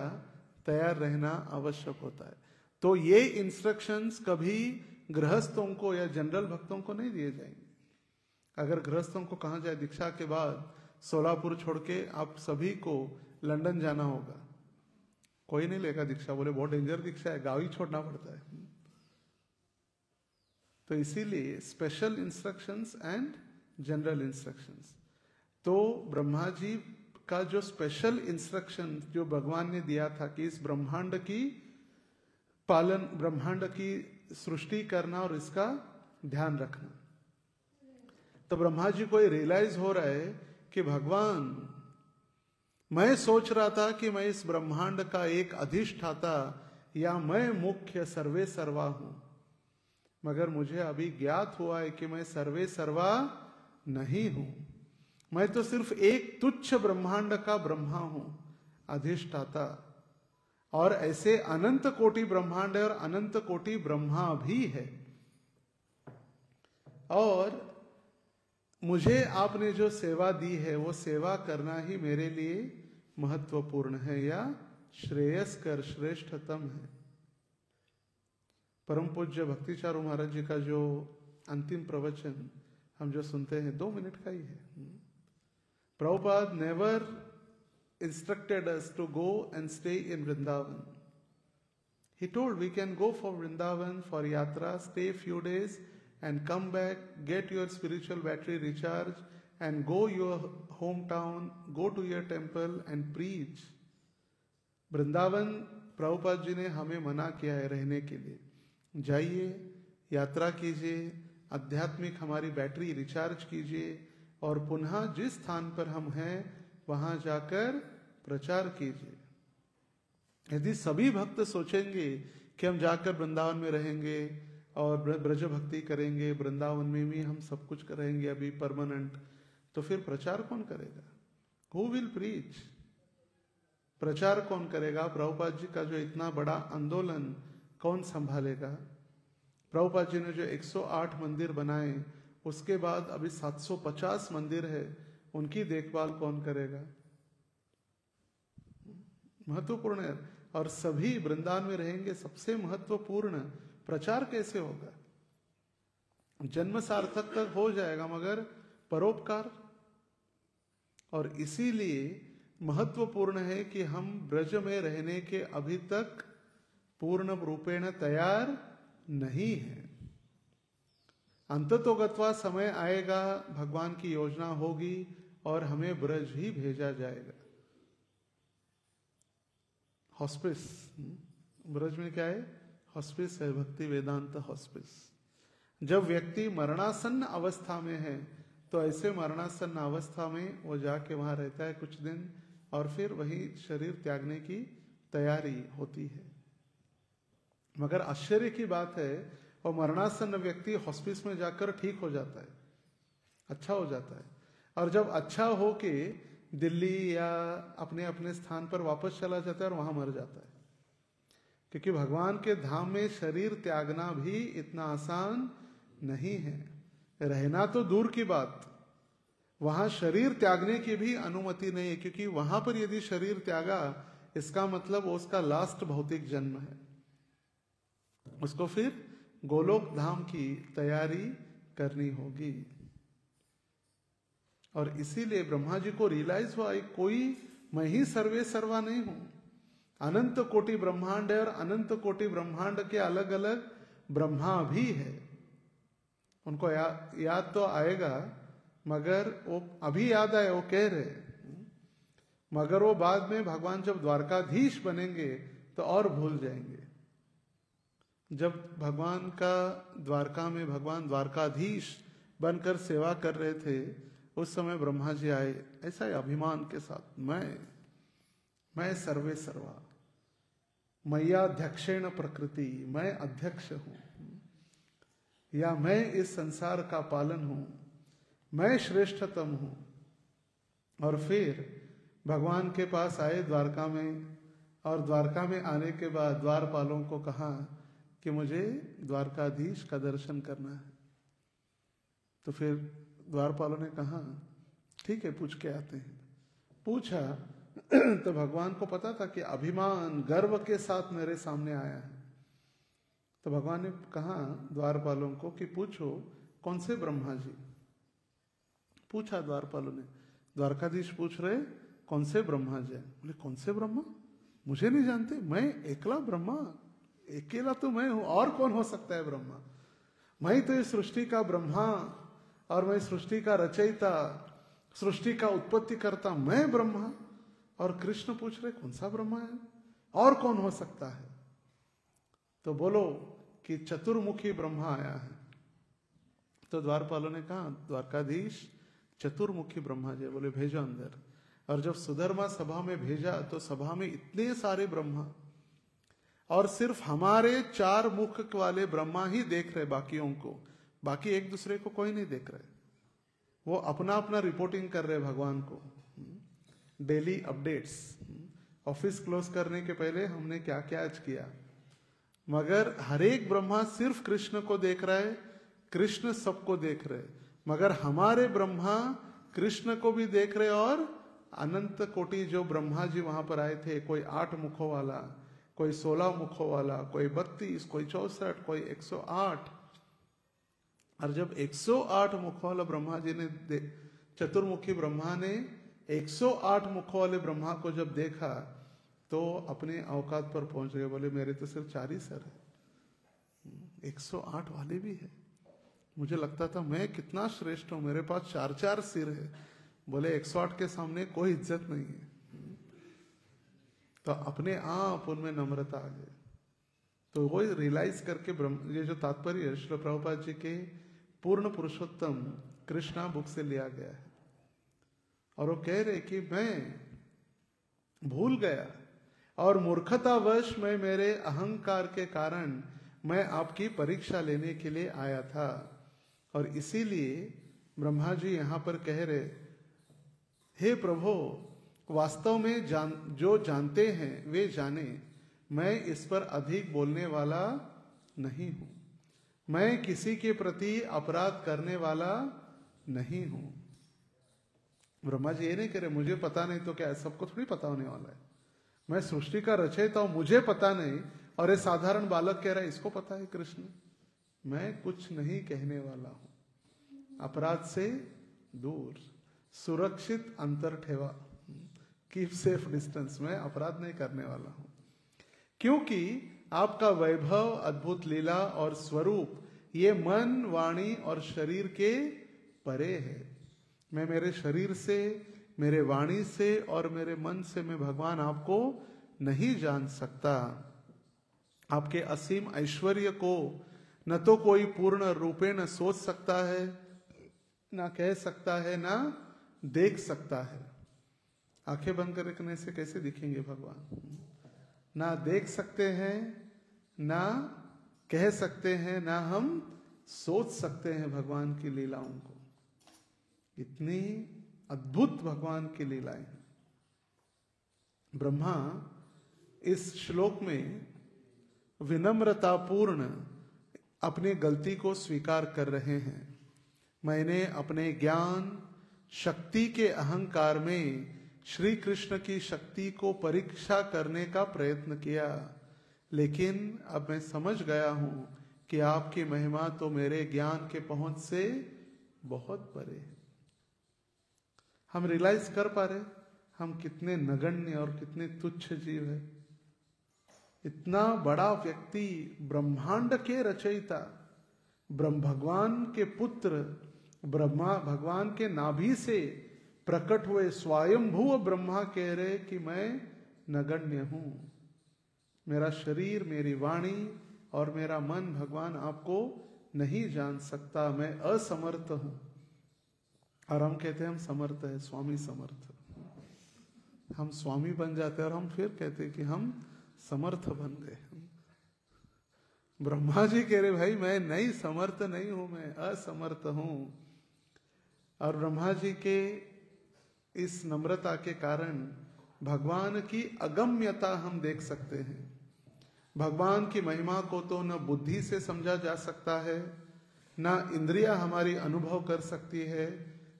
तैयार रहना आवश्यक होता है। तो ये इंस्ट्रक्शंस कभी गृहस्थों को या जनरल भक्तों को नहीं दिए जाएंगे। अगर गृहस्थों को कहा जाए दीक्षा के बाद सोलापुर छोड़ के आप सभी को लंदन जाना होगा, कोई नहीं लेगा दीक्षा, बोले बहुत डेंजर दीक्षा है, गांव ही छोड़ना पड़ता है। तो इसीलिए special instructions and general instructions. तो ब्रह्मा जी का जो स्पेशल इंस्ट्रक्शन जो भगवान ने दिया था कि इस ब्रह्मांड की पालन, ब्रह्मांड की सृष्टि करना और इसका ध्यान रखना, तो ब्रह्मा जी को ये रियलाइज हो रहा है कि भगवान, मैं सोच रहा था कि मैं इस ब्रह्मांड का एक अधिष्ठाता या मैं मुख्य सर्वे सर्वा हूं, मगर मुझे अभी ज्ञात हुआ है कि मैं सर्वे सर्वा नहीं हूं। मैं तो सिर्फ एक तुच्छ ब्रह्मांड का ब्रह्मा हूं, अधिष्ठाता। और ऐसे अनंत कोटि ब्रह्मांड है और अनंत कोटि ब्रह्मा भी है। और मुझे आपने जो सेवा दी है वो सेवा करना ही मेरे लिए महत्वपूर्ण है या श्रेयस्कर श्रेष्ठतम है। परम पूज्य भक्ति चारू महाराज जी का जो अंतिम प्रवचन हम जो सुनते हैं 2 मिनट का ही है। Prabhupada never instructed us to go and stay in Vrindavan. He told we can go for Vrindavan for yatra, stay few days and come back, get your spiritual battery recharged and go your hometown, go to your temple and preach. Vrindavan Prabhupada ji ने हमें मना किया है रहने के लिए। जाइए, यात्रा कीजिए, आध्यात्मिक हमारी बैटरी रिचार्ज कीजिए और पुनः जिस स्थान पर हम हैं वहां जाकर प्रचार कीजिए। यदि सभी भक्त सोचेंगे कि हम जाकर वृंदावन में रहेंगे और ब्रज भक्ति करेंगे, वृंदावन में भी हम सब कुछ करेंगे अभी परमानेंट, तो फिर प्रचार कौन करेगा? Who will preach? प्रचार कौन करेगा? प्रभुपाद जी का जो इतना बड़ा आंदोलन कौन संभालेगा? प्रभुपाद जी ने जो 108 मंदिर बनाए, उसके बाद अभी 750 मंदिर है, उनकी देखभाल कौन करेगा? महत्वपूर्ण है। और सभी वृंदावन में रहेंगे, सबसे महत्वपूर्ण प्रचार कैसे होगा? जन्म सार्थक तक हो जाएगा मगर परोपकार। और इसीलिए महत्वपूर्ण है कि हम ब्रज में रहने के अभी तक पूर्ण रूपेण तैयार नहीं है। अंततोगत्वा समय आएगा, भगवान की योजना होगी और हमें ब्रज ही भेजा जाएगा। हॉस्पिस, ब्रज में क्या है? हॉस्पिस है, भक्ति वेदांत हॉस्पिस। जब व्यक्ति मरणासन्न अवस्था में है तो ऐसे मरणासन्न अवस्था में वो जाके वहां रहता है कुछ दिन और फिर वही शरीर त्यागने की तैयारी होती है। मगर आश्चर्य की बात है, और मरणासन्न व्यक्ति हॉस्पिस में जाकर ठीक हो जाता है, अच्छा हो जाता है। और जब अच्छा हो के दिल्ली या अपने अपने स्थान पर वापस चला जाता है और वहां मर जाता है। क्योंकि भगवान के धाम में शरीर त्यागना भी इतना आसान नहीं है। रहना तो दूर की बात, वहां शरीर त्यागने की भी अनुमति नहीं है, क्योंकि वहां पर यदि शरीर त्यागा इसका मतलब वो उसका लास्ट भौतिक जन्म है। उसको फिर गोलोक धाम की तैयारी करनी होगी। और इसीलिए ब्रह्मा जी को रियलाइज हुआ कोई मैं ही सर्वे सर्वा नहीं हूं, अनंत कोटि ब्रह्मांड है और अनंत कोटि ब्रह्मांड के अलग अलग ब्रह्मा भी है। उनको याद तो आएगा, मगर वो अभी याद आए वो कह रहे, मगर वो बाद में भगवान जब द्वारकाधीश बनेंगे तो और भूल जाएंगे। जब भगवान का द्वारका में भगवान द्वारकाधीश बनकर सेवा कर रहे थे, उस समय ब्रह्मा जी आए ऐसा ही अभिमान के साथ, मैं सर्वे सर्वा, मय्याध्यक्षेण प्रकृति, मैं अध्यक्ष हूं, या मैं इस संसार का पालन हूं, मैं श्रेष्ठतम हूं। और फिर भगवान के पास आए द्वारका में, और द्वारका में आने के बाद द्वारपालों को कहा कि मुझे द्वारकाधीश का दर्शन करना है। तो फिर द्वारपालों ने कहा ठीक है, पूछ के आते हैं। पूछा तो भगवान को पता था कि अभिमान गर्व के साथ मेरे सामने आया है। तो भगवान ने कहा द्वारपालों को कि पूछो कौन से ब्रह्मा जी। पूछा द्वारपालों ने, द्वारकाधीश पूछ रहे कौन से ब्रह्मा जी। बोले कौन से ब्रह्मा, मुझे नहीं जानते, मैं एकला ब्रह्मा, अकेला तो मैं हूं, और कौन हो सकता है ब्रह्मा, मैं तो इस सृष्टि का ब्रह्मा, और मैं सृष्टि का रचयिता, सृष्टि का उत्पत्ति करता मैं ब्रह्मा। और कृष्ण पूछ रहे कौन सा ब्रह्मा है, और कौन हो सकता है। तो बोलो कि चतुर्मुखी ब्रह्मा आया है। तो द्वारपालों ने कहा द्वारकाधीश चतुर्मुखी ब्रह्मा जी। बोले भेजो अंदर। और जब सुधर्मा सभा में भेजा तो सभा में इतने सारे ब्रह्मा, और सिर्फ हमारे 4 मुख वाले ब्रह्मा ही देख रहे बाकियों को, बाकी एक दूसरे को कोई नहीं देख रहे। वो अपना अपना रिपोर्टिंग कर रहे भगवान को, डेली अपडेट्स, ऑफिस क्लोज करने के पहले हमने क्या क्या आज किया। मगर हर एक ब्रह्मा सिर्फ कृष्ण को देख रहा है, कृष्ण सबको देख रहे। मगर हमारे ब्रह्मा कृष्ण को भी देख रहे, और अनंत कोटि जो ब्रह्मा जी वहां पर आए थे, कोई 8 मुखों वाला, कोई 16 मुखों वाला, कोई 32, कोई 64, कोई 108। और जब 108 मुखों वाला ब्रह्मा जी ने, चतुर्मुखी ब्रह्मा ने 108 मुखों वाले ब्रह्मा को जब देखा तो अपने औकात पर पहुंच गए। बोले मेरे तो सिर्फ 4 ही सर है, 108 वाले भी है। मुझे लगता था मैं कितना श्रेष्ठ हूं, मेरे पास 4-4 सिर है। बोले 108 के सामने कोई इज्जत नहीं है। तो अपने आप उनमें नम्रता आ गई। तो वो रियलाइज करके ये जो तात्पर्य श्रील प्रभुपाद जी के पूर्ण पुरुषोत्तम कृष्णा बुक से लिया गया है। और वो कह रहे कि मैं भूल गया और मूर्खतावश मैं मेरे अहंकार के कारण मैं आपकी परीक्षा लेने के लिए आया था। और इसीलिए ब्रह्मा जी यहां पर कह रहे, हे प्रभु वास्तव में जो जानते हैं वे जाने, मैं इस पर अधिक बोलने वाला नहीं हूं, मैं किसी के प्रति अपराध करने वाला नहीं हूं। ब्रह्मा जी ये नहीं कह रहे मुझे पता नहीं तो क्या, सबको थोड़ी पता होने वाला है। मैं सृष्टि का रचयिता हूं, मुझे पता नहीं, और ये साधारण बालक कह रहा है इसको पता है कृष्ण। मैं कुछ नहीं कहने वाला हूं, अपराध से दूर, सुरक्षित अंतर ठेवा, कीप सेफ डिस्टेंस, मैं अपराध नहीं करने वाला हूं। क्योंकि आपका वैभव, अद्भुत लीला और स्वरूप ये मन, वाणी और शरीर के परे है। मैं मेरे शरीर से, मेरे वाणी से और मेरे मन से मैं भगवान आपको नहीं जान सकता। आपके असीम ऐश्वर्य को न तो कोई पूर्ण रूपेण सोच सकता है, ना कह सकता है, ना देख सकता है। आंखें बंद करने से कैसे दिखेंगे भगवान? ना देख सकते हैं, ना कह सकते हैं, ना हम सोच सकते हैं भगवान की लीलाओं को। इतनी अद्भुत भगवान की लीलाएं। ब्रह्मा इस श्लोक में विनम्रतापूर्ण अपनी गलती को स्वीकार कर रहे हैं। मैंने अपने ज्ञान शक्ति के अहंकार में श्री कृष्ण की शक्ति को परीक्षा करने का प्रयत्न किया, लेकिन अब मैं समझ गया हूं कि आपकी महिमा तो मेरे ज्ञान के पहुंच से बहुत परे है। हम रियलाइज कर पा रहे हम कितने नगण्य और कितने तुच्छ जीव है। इतना बड़ा व्यक्ति, ब्रह्मांड के रचयिता, ब्रह्म भगवान के पुत्र, ब्रह्मा भगवान के नाभि से प्रकट हुए स्वयंभू ब्रह्मा कह रहे कि मैं नगण्य हूं। मेरा शरीर, मेरी वाणी और मेरा मन भगवान आपको नहीं जान सकता, मैं असमर्थ हूं। और हम कहते हैं हम समर्थ है, स्वामी समर्थ। हम स्वामी बन जाते हैं और हम फिर कहते हैं कि हम समर्थ बन गए। ब्रह्मा जी कह रहे भाई मैं नहीं समर्थ नहीं हूं, मैं असमर्थ हूं। और ब्रह्मा जी के इस नम्रता के कारण भगवान की अगम्यता हम देख सकते हैं। भगवान की महिमा को तो न बुद्धि से समझा जा सकता है, न इंद्रिया हमारी अनुभव कर सकती है,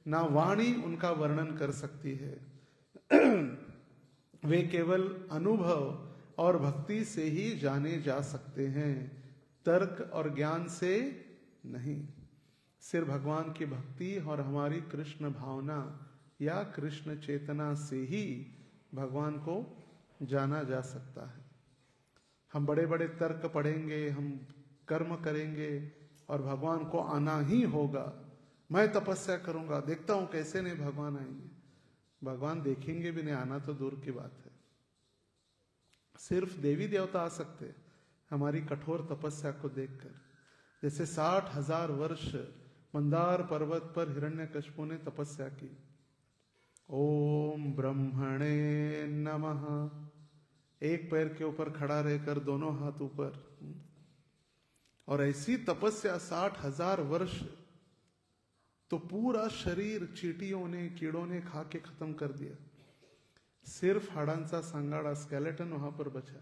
न वाणी उनका वर्णन कर सकती है। वे केवल अनुभव और भक्ति से ही जाने जा सकते हैं, तर्क और ज्ञान से नहीं। सिर्फ भगवान की भक्ति और हमारी कृष्ण भावना या कृष्ण चेतना से ही भगवान को जाना जा सकता है। हम बड़े बड़े तर्क पढ़ेंगे, हम कर्म करेंगे और भगवान को आना ही होगा। मैं तपस्या करूंगा, देखता हूं कैसे नहीं भगवान आएंगे। भगवान देखेंगे भी नहीं, आना तो दूर की बात है। सिर्फ देवी देवता आ सकते हैं हमारी कठोर तपस्या को देखकर। जैसे 60,000 वर्ष मंदार पर्वत पर हिरण्यकशिपु ने तपस्या की। ओम ब्रह्मणे नमः, एक पैर के ऊपर खड़ा रहकर दोनों हाथ ऊपर। और ऐसी तपस्या 60,000 वर्ष, तो पूरा शरीर चींटियों ने, कीड़ों ने खा के खत्म कर दिया। सिर्फ हाडांचा सांगाड़ा, स्केलेटन वहां पर बचा।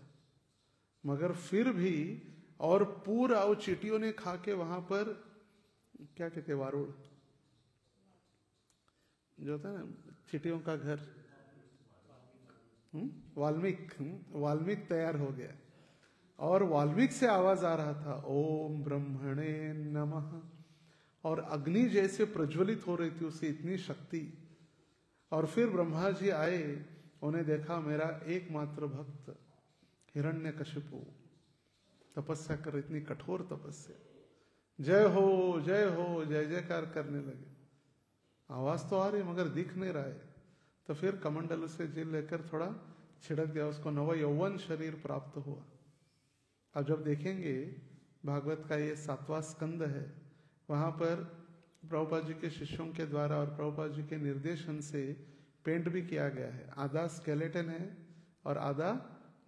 मगर फिर भी, और पूरा वो चींटियों ने खा के वहां पर क्या कहते, वारुड़ जो होता है ना, चींटियों का घर, वाल्मीकि तैयार हो गया। और वाल्मीकि से आवाज आ रहा था ओम ब्रह्मणे नमः। और अग्नि जैसे प्रज्वलित हो रही थी उससे, इतनी शक्ति। और फिर ब्रह्मा जी आए, उन्हें देखा मेरा एकमात्र भक्त हिरण्यकशिपु तपस्या कर, इतनी कठोर तपस्या। जय हो जय हो, जय जयकार करने लगे। आवाज तो आ रही मगर दिख नहीं रहा है। तो फिर कमंडल से जिल लेकर थोड़ा छिड़क दिया, उसको नव यौवन शरीर प्राप्त हुआ। अब जब देखेंगे भागवत का ये 7वां स्कंद है, वहां पर प्रभुपाद जी के शिष्यों के द्वारा और प्रभुपाद जी के निर्देशन से पेंट भी किया गया है। आधा स्केलेटन है और आधा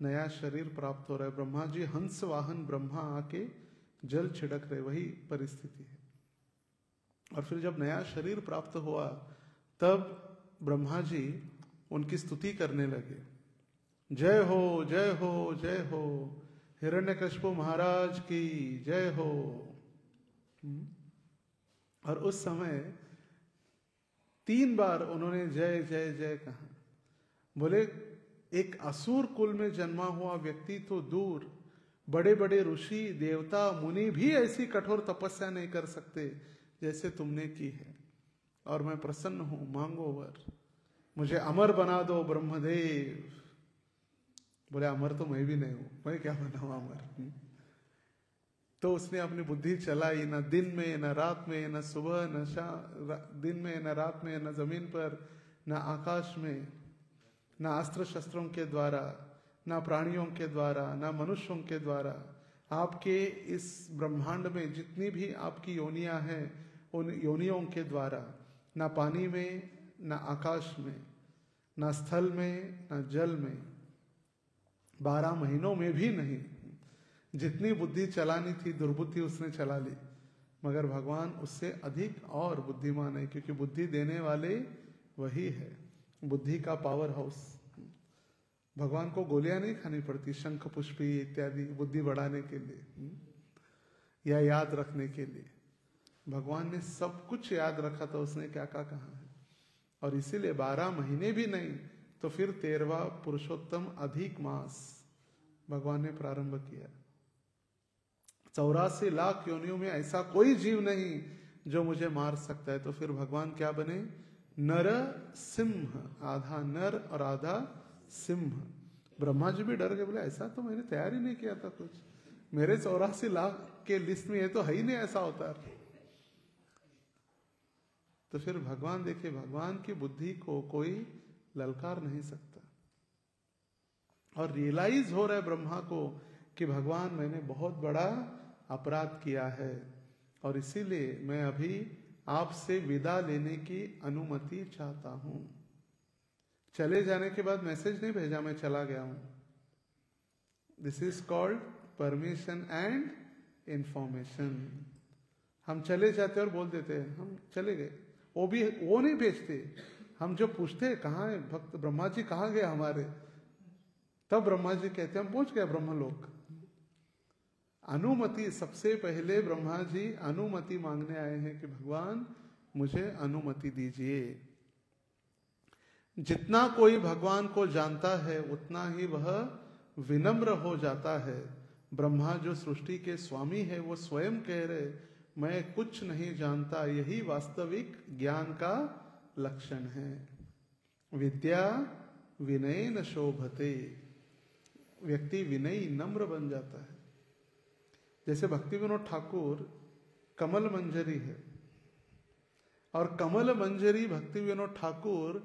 नया शरीर प्राप्त हो रहा है। ब्रह्मा जी हंस वाहन ब्रह्मा आके जल छिड़क रहे, वही परिस्थिति है। और फिर जब नया शरीर प्राप्त हुआ तब ब्रह्मा जी उनकी स्तुति करने लगे। जय हो जय हो जय हो, हिरण्यकशिपु महाराज की जय हो। और उस समय 3 बार उन्होंने जय जय जय कहा। बोले एक असुर कुल में जन्मा हुआ व्यक्ति तो दूर, बड़े बड़े ऋषि देवता मुनि भी ऐसी कठोर तपस्या नहीं कर सकते जैसे तुमने की है। और मैं प्रसन्न हूं, मांगो वर, मुझे अमर बना दो ब्रह्मदेव। बोले अमर तो मैं भी नहीं हूं, मैं क्या बनाऊं अमर। तो उसने अपनी बुद्धि चलाई, न दिन में न रात में, न सुबह न शाम, दिन में न रात में, न जमीन पर न आकाश में, न अस्त्र शस्त्रों के द्वारा, न प्राणियों के द्वारा, न मनुष्यों के द्वारा। आपके इस ब्रह्मांड में जितनी भी आपकी योनियां हैं, उन योनियों के द्वारा, न पानी में न आकाश में, न स्थल में न जल में, 12 महीनों में भी नहीं। जितनी बुद्धि चलानी थी दुर्बुद्धि उसने चला ली, मगर भगवान उससे अधिक और बुद्धिमान है, क्योंकि बुद्धि देने वाले वही है, बुद्धि का पावर हाउस। भगवान को गोलियां नहीं खानी पड़ती, शंख पुष्पी इत्यादि बुद्धि बढ़ाने के लिए या याद रखने के लिए। भगवान ने सब कुछ याद रखा था, उसने क्या क्या कहा है। और इसीलिए 12 महीने भी नहीं तो फिर 13वां पुरुषोत्तम अधिक मास भगवान ने प्रारंभ किया। 84 लाख योनियों में ऐसा कोई जीव नहीं जो मुझे मार सकता है। तो फिर भगवान क्या बने? नर सिंह, आधा नर और आधा सिंह। ब्रह्मा जी भी डर गए, बोले ऐसा तो मैंने तैयार ही नहीं किया था कुछ, मेरे 84 लाख के लिस्ट में ये तो है ही नहीं ऐसा अवतार। तो फिर भगवान देखिए, भगवान की बुद्धि को कोई ललकार नहीं सकता। और रियलाइज हो रहा है ब्रह्मा को कि भगवान मैंने बहुत बड़ा अपराध किया है, और इसीलिए मैं अभी आपसे विदा लेने की अनुमति चाहता हूं। चले जाने के बाद मैसेज नहीं भेजा मैं चला गया हूं। This is called permission and information. हम चले जाते और बोल देते हैं हम चले गए, वो नहीं भेजते। हम जो पूछते हैं कहाँ है भक्त ब्रह्मा जी, कहाँ गए हमारे, तब ब्रह्मा जी कहते हैं हम पहुंच गए ब्रह्मलोक। अनुमति, सबसे पहले ब्रह्मा जी अनुमति मांगने आए हैं कि भगवान मुझे अनुमति दीजिए। जितना कोई भगवान को जानता है उतना ही वह विनम्र हो जाता है। ब्रह्मा जो सृष्टि के स्वामी है वो स्वयं कह रहे मैं कुछ नहीं जानता, यही वास्तविक ज्ञान का लक्षण है। विद्या विनय न शोभते, व्यक्ति विनयी नम्र बन जाता है। जैसे भक्ति विनोद ठाकुर कमल मंजरी है, और कमल मंजरी भक्ति विनोद ठाकुर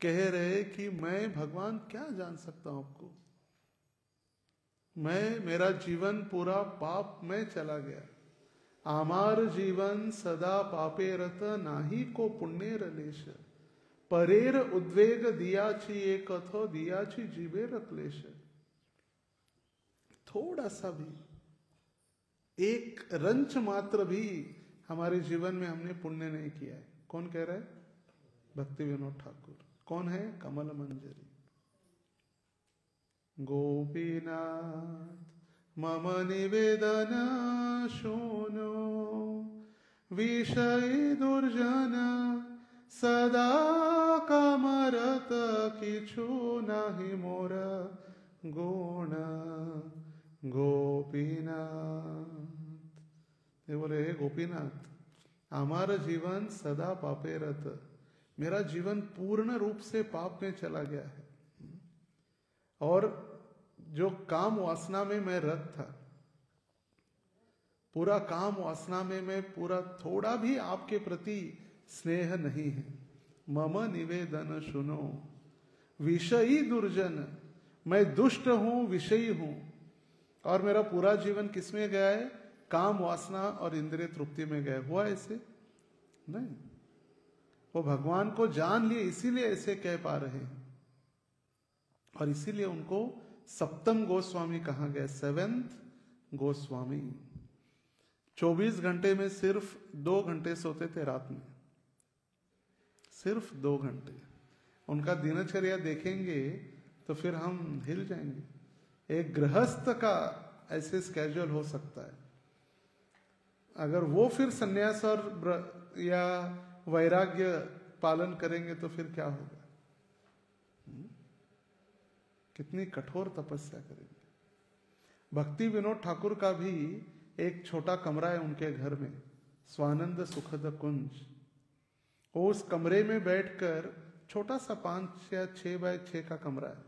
कह रहे कि मैं भगवान क्या जान सकता हूं आपको, मेरा जीवन पूरा पाप में चला गया। आमार जीवन सदा पापे रत, नाही को पुण्येर लेश, परेर उद्वेग दियाची एक अथो, दियाची जीवे रक्लेश। थोड़ा सा भी, एक रंच मात्र भी हमारे जीवन में हमने पुण्य नहीं किया है। कौन कह रहा है? भक्ति विनोद ठाकुर। कौन है? कमल मंजरी। गोपीनाथ मम निवेदन शूनो, विषय दुर्जन सदा कामरत, किछु नाही मोर गुण गोपीनाथ। ये बोले हे गोपीनाथ, हमारा जीवन सदा पापे रत, मेरा जीवन पूर्ण रूप से पाप में चला गया है, और जो काम वासना में मैं रत था, पूरा काम वासना में मैं पूरा थोड़ा भी आपके प्रति स्नेह नहीं है। मम निवेदन सुनो, विषयी दुर्जन, मैं दुष्ट हूं, विषयी हूं, और मेरा पूरा जीवन किसमें गया है? काम वासना और इंद्रिय तृप्ति में गया। हुआ ऐसे नहीं, वो भगवान को जान लिए इसीलिए ऐसे कह पा रहे हैं, और इसीलिए उनको सप्तम गोस्वामी कहा गया, 7th गोस्वामी। 24 घंटे में सिर्फ 2 घंटे सोते थे रात में, सिर्फ 2 घंटे। उनका दिनचर्या देखेंगे तो फिर हम हिल जाएंगे। एक गृहस्थ का ऐसे स्केड्यूल हो सकता है, अगर वो फिर संन्यास और या वैराग्य पालन करेंगे तो फिर क्या होगा? कितनी कठोर तपस्या करेंगे। भक्ति विनोद ठाकुर का भी एक छोटा कमरा है उनके घर में, स्वानंद सुखद कुंज। वो उस कमरे में बैठकर, छोटा सा 5 या 6 बाय 6 का कमरा है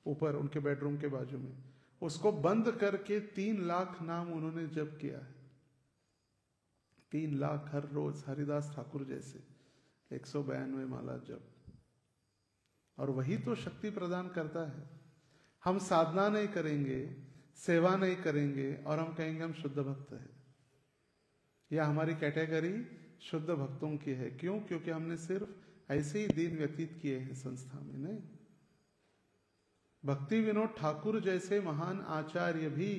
ऊपर उनके बेडरूम के बाजू में, उसको बंद करके 3 लाख नाम उन्होंने जप किया है। 3 लाख हर रोज, हरिदास ठाकुर जैसे 192 माला जप। और वही तो शक्ति प्रदान करता है। हम साधना नहीं करेंगे, सेवा नहीं करेंगे, और हम कहेंगे हम शुद्ध भक्त है, या हमारी कैटेगरी शुद्ध भक्तों की है। क्यों? क्योंकि हमने सिर्फ ऐसे ही दिन व्यतीत किए हैं संस्था में, नहीं। भक्ति विनोद ठाकुर जैसे महान आचार्य भी,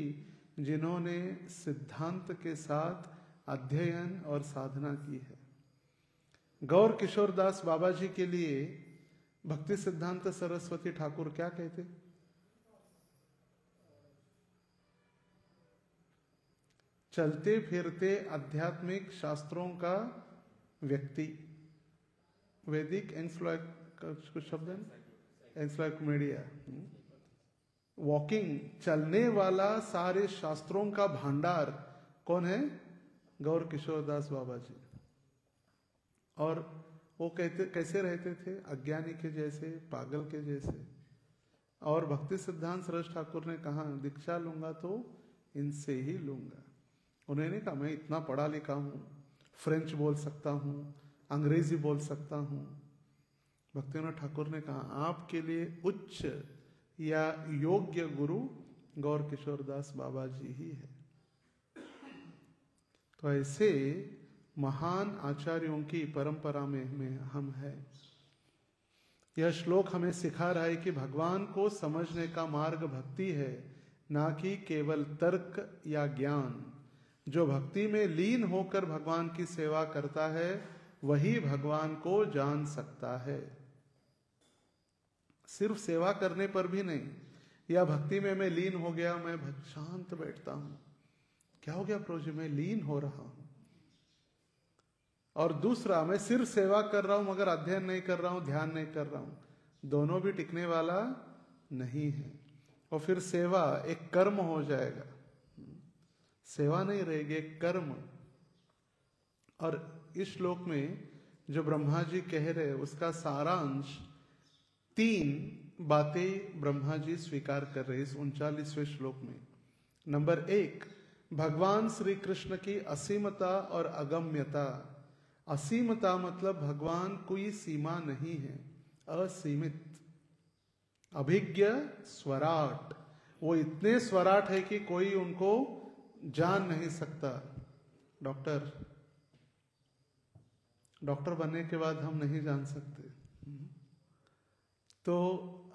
जिन्होंने सिद्धांत के साथ अध्ययन और साधना की है। गौर किशोर दास बाबा जी के लिए भक्ति सिद्धांत सरस्वती ठाकुर क्या कहते? चलते फिरते आध्यात्मिक शास्त्रों का व्यक्ति। वैदिक कुछ शब्द है, एनसाइक्लोपीडिया, वॉकिंग, चलने वाला, सारे शास्त्रों का भंडार कौन है? गौर किशोर दास बाबा जी। और वो कहते कैसे रहते थे? अज्ञानी के जैसे, पागल के जैसे। और भक्ति सिद्धांत सरस ठाकुर ने कहा दीक्षा लूंगा तो इनसे ही लूंगा। उन्होंने कहा मैं इतना पढ़ा लिखा हूँ, फ्रेंच बोल सकता हूँ, अंग्रेजी बोल सकता हूँ। भक्तिनाथ ठाकुर ने कहा आपके लिए उच्च या योग्य गुरु गौर किशोर दास बाबा जी ही है। तो ऐसे महान आचार्यों की परंपरा में हम हैं। यह श्लोक हमें सिखा रहा है कि भगवान को समझने का मार्ग भक्ति है, ना कि केवल तर्क या ज्ञान। जो भक्ति में लीन होकर भगवान की सेवा करता है वही भगवान को जान सकता है। सिर्फ सेवा करने पर भी नहीं, या भक्ति में मैं लीन हो गया, मैं शांत बैठता हूं, क्या हो गया प्रभु जी, मैं लीन हो रहा हूं। और दूसरा, मैं सिर्फ सेवा कर रहा हूं मगर अध्ययन नहीं कर रहा हूं, ध्यान नहीं कर रहा हूं, दोनों भी टिकने वाला नहीं है। और फिर सेवा एक कर्म हो जाएगा, सेवा नहीं रहेगी, एक कर्म। और इस श्लोक में जो ब्रह्मा जी कह रहे उसका सारांश 3 बातें ब्रह्मा जी स्वीकार कर रहे इस 39वें श्लोक में। नंबर 1, भगवान श्री कृष्ण की असीमता और अगम्यता। असीमता मतलब भगवान कोई सीमा नहीं है, असीमित। अभिज्ञ स्वराट, वो इतने स्वराट है कि कोई उनको जान नहीं सकता। डॉक्टर बनने के बाद हम नहीं जान सकते। तो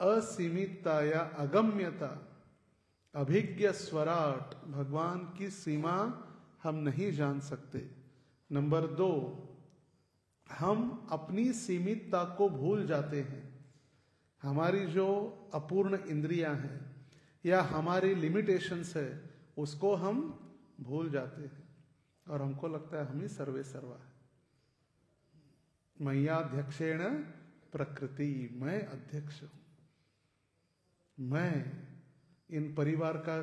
असीमितता या अगम्यता, अभिज्ञ स्वराट, भगवान की सीमा हम नहीं जान सकते। नंबर 2, हम अपनी सीमितता को भूल जाते हैं। हमारी जो अपूर्ण इंद्रियां हैं या हमारी लिमिटेशंस है उसको हम भूल जाते हैं और हमको लगता है हम ही सर्वे सर्वा है। मय्याध्यक्षेण प्रकृति, मैं अध्यक्ष हूं, मैं इन परिवार का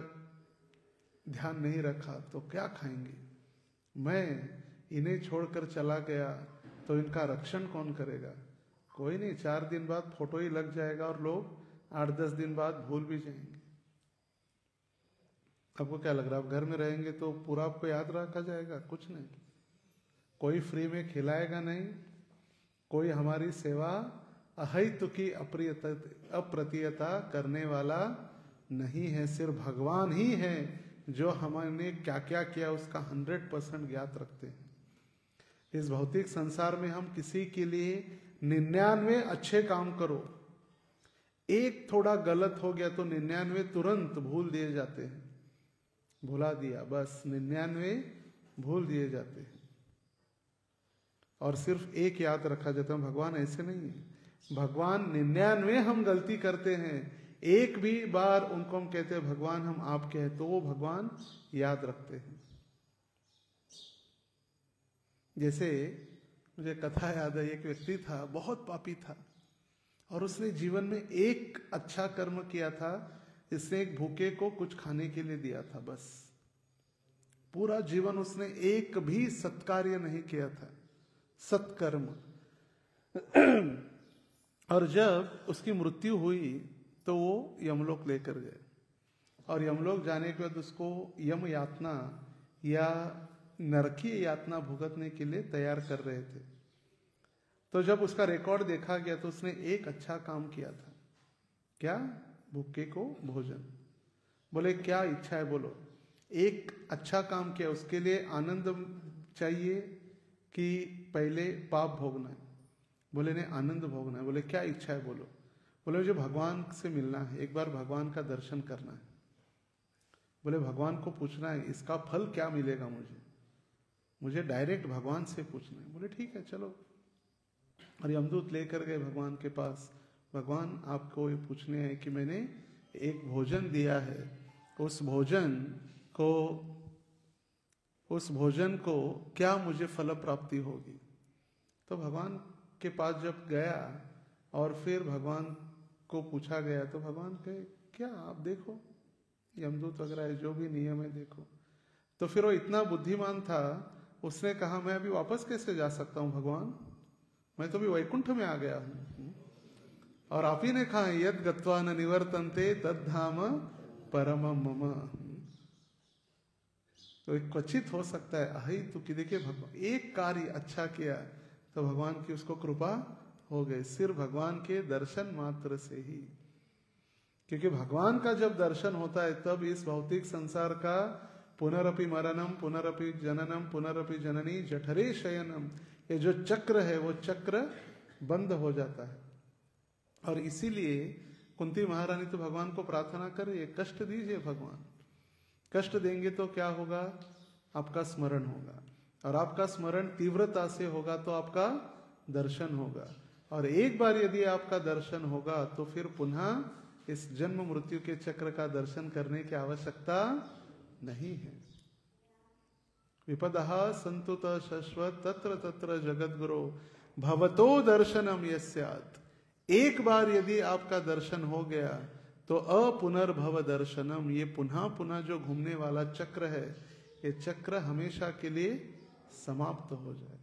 ध्यान नहीं रखा तो क्या खाएंगे, मैं इन्हें छोड़कर चला गया तो इनका रक्षण कौन करेगा? कोई नहीं, 4 दिन बाद फोटो ही लग जाएगा और लोग 8-10 दिन बाद भूल भी जाएंगे। आपको क्या लग रहा है, आप घर में रहेंगे तो पूरा आपको याद रखा जाएगा? कुछ नहीं, कोई फ्री में खिलाएगा नहीं, कोई हमारी सेवा अहितु की अप्रतियता करने वाला नहीं है। सिर्फ भगवान ही है जो हमने क्या क्या किया उसका 100% ज्ञात रखते हैं। इस भौतिक संसार में हम किसी के लिए 99 अच्छे काम करो, एक थोड़ा गलत हो गया तो 99 तुरंत भूल दिए जाते हैं, भुला दिया, बस 99 भूल दिए जाते हैं और सिर्फ एक याद रखा जाता है। भगवान ऐसे नहीं है, भगवान 99 हम गलती करते हैं, एक भी बार उनको हम कहते हैं भगवान हम आपके हैं तो वो भगवान याद रखते हैं। जैसे मुझे कथा याद है, एक व्यक्ति था, बहुत पापी था और उसने जीवन में एक अच्छा कर्म किया था, इसने एक भूखे को कुछ खाने के लिए दिया था, बस पूरा जीवन उसने एक भी सत्कार्य नहीं किया था, सत्कर्म। और जब उसकी मृत्यु हुई तो वो यमलोक लेकर गए और यमलोक जाने के बाद उसको यम यातना या नरकीय यातना भुगतने के लिए तैयार कर रहे थे। तो जब उसका रिकॉर्ड देखा गया तो उसने एक अच्छा काम किया था। क्या? भूखे को भोजन। बोले क्या इच्छा है? बोलो। एक अच्छा काम किया, उसके लिए आनंद चाहिए कि पहले पाप भोगना है? बोले नहीं, आनंद भोगना है। बोले क्या इच्छा है? बोलो। बोले मुझे भगवान से मिलना है, एक बार भगवान का दर्शन करना है। बोले भगवान को पूछना है इसका फल क्या मिलेगा मुझे डायरेक्ट भगवान से पूछना है। बोले ठीक है चलो। और यमदूत लेकर गए भगवान के पास। भगवान आपको ये पूछने हैं कि मैंने एक भोजन दिया है, उस भोजन को क्या मुझे फल प्राप्ति होगी? तो भगवान के पास जब गया और फिर भगवान को पूछा गया तो भगवान कहे क्या आप देखो, यमदूत वगैरह जो भी नियम है देखो। तो फिर वो इतना बुद्धिमान था, उसने कहा मैं अभी वापस कैसे जा सकता हूं भगवान, मैं तो अभी वैकुंठ में आ गया हूं। और आप ही ने कहा यद गत्वा न निवर्तन्ते तद धाम परमम मम। तो क्वचित हो सकता है अहि तो कि देखिए भगवान एक कार्य अच्छा किया तो भगवान की उसको कृपा हो गई, सिर्फ भगवान के दर्शन मात्र से ही। क्योंकि भगवान का जब दर्शन होता है तब इस भौतिक संसार का पुनरपि मरणम पुनरपि जननम पुनरपि जननी जठरे शयनम, ये जो चक्र है वो चक्र बंद हो जाता है। और इसीलिए कुंती महारानी तो भगवान को प्रार्थना करे कष्ट दीजिए भगवान, कष्ट देंगे तो क्या होगा, आपका स्मरण होगा, और आपका स्मरण तीव्रता से होगा तो आपका दर्शन होगा। और एक बार यदि आपका दर्शन होगा तो फिर पुनः इस जन्म मृत्यु के चक्र का दर्शन करने की आवश्यकता नहीं है। विपदः संतुत शश्वत तत्र तत्र जगद्गुरो भवतो दर्शनम यस्यात्। एक बार यदि आपका दर्शन हो गया तो अपुनर्भव दर्शनम, ये पुनः पुनः जो घूमने वाला चक्र है, ये चक्र हमेशा के लिए समाप्त हो जाएगा।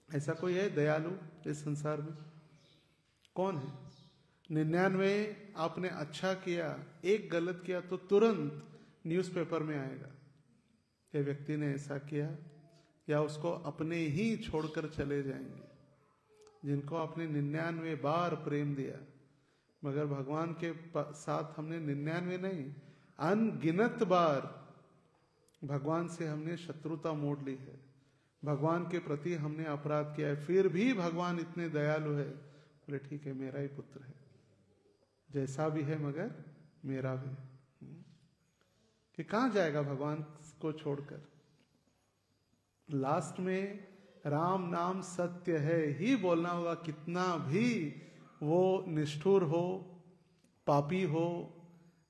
ऐसा कोई है दयालु इस संसार में? कौन है? 99 आपने अच्छा किया, एक गलत किया तो तुरंत न्यूज़पेपर में आएगा ये व्यक्ति ने ऐसा किया, या उसको अपने ही छोड़कर चले जाएंगे जिनको आपने 99 बार प्रेम दिया। मगर भगवान के साथ हमने 99 नहीं, अनगिनत बार भगवान से हमने शत्रुता मोड़ ली है, भगवान के प्रति हमने अपराध किया है, फिर भी भगवान इतने दयालु है, बोले ठीक है मेरा ही पुत्र है, जैसा भी है मगर मेरा भी। कि कहाँ जाएगा भगवान को छोड़कर? लास्ट में राम नाम सत्य है ही बोलना होगा, कितना भी वो निष्ठुर हो, पापी हो,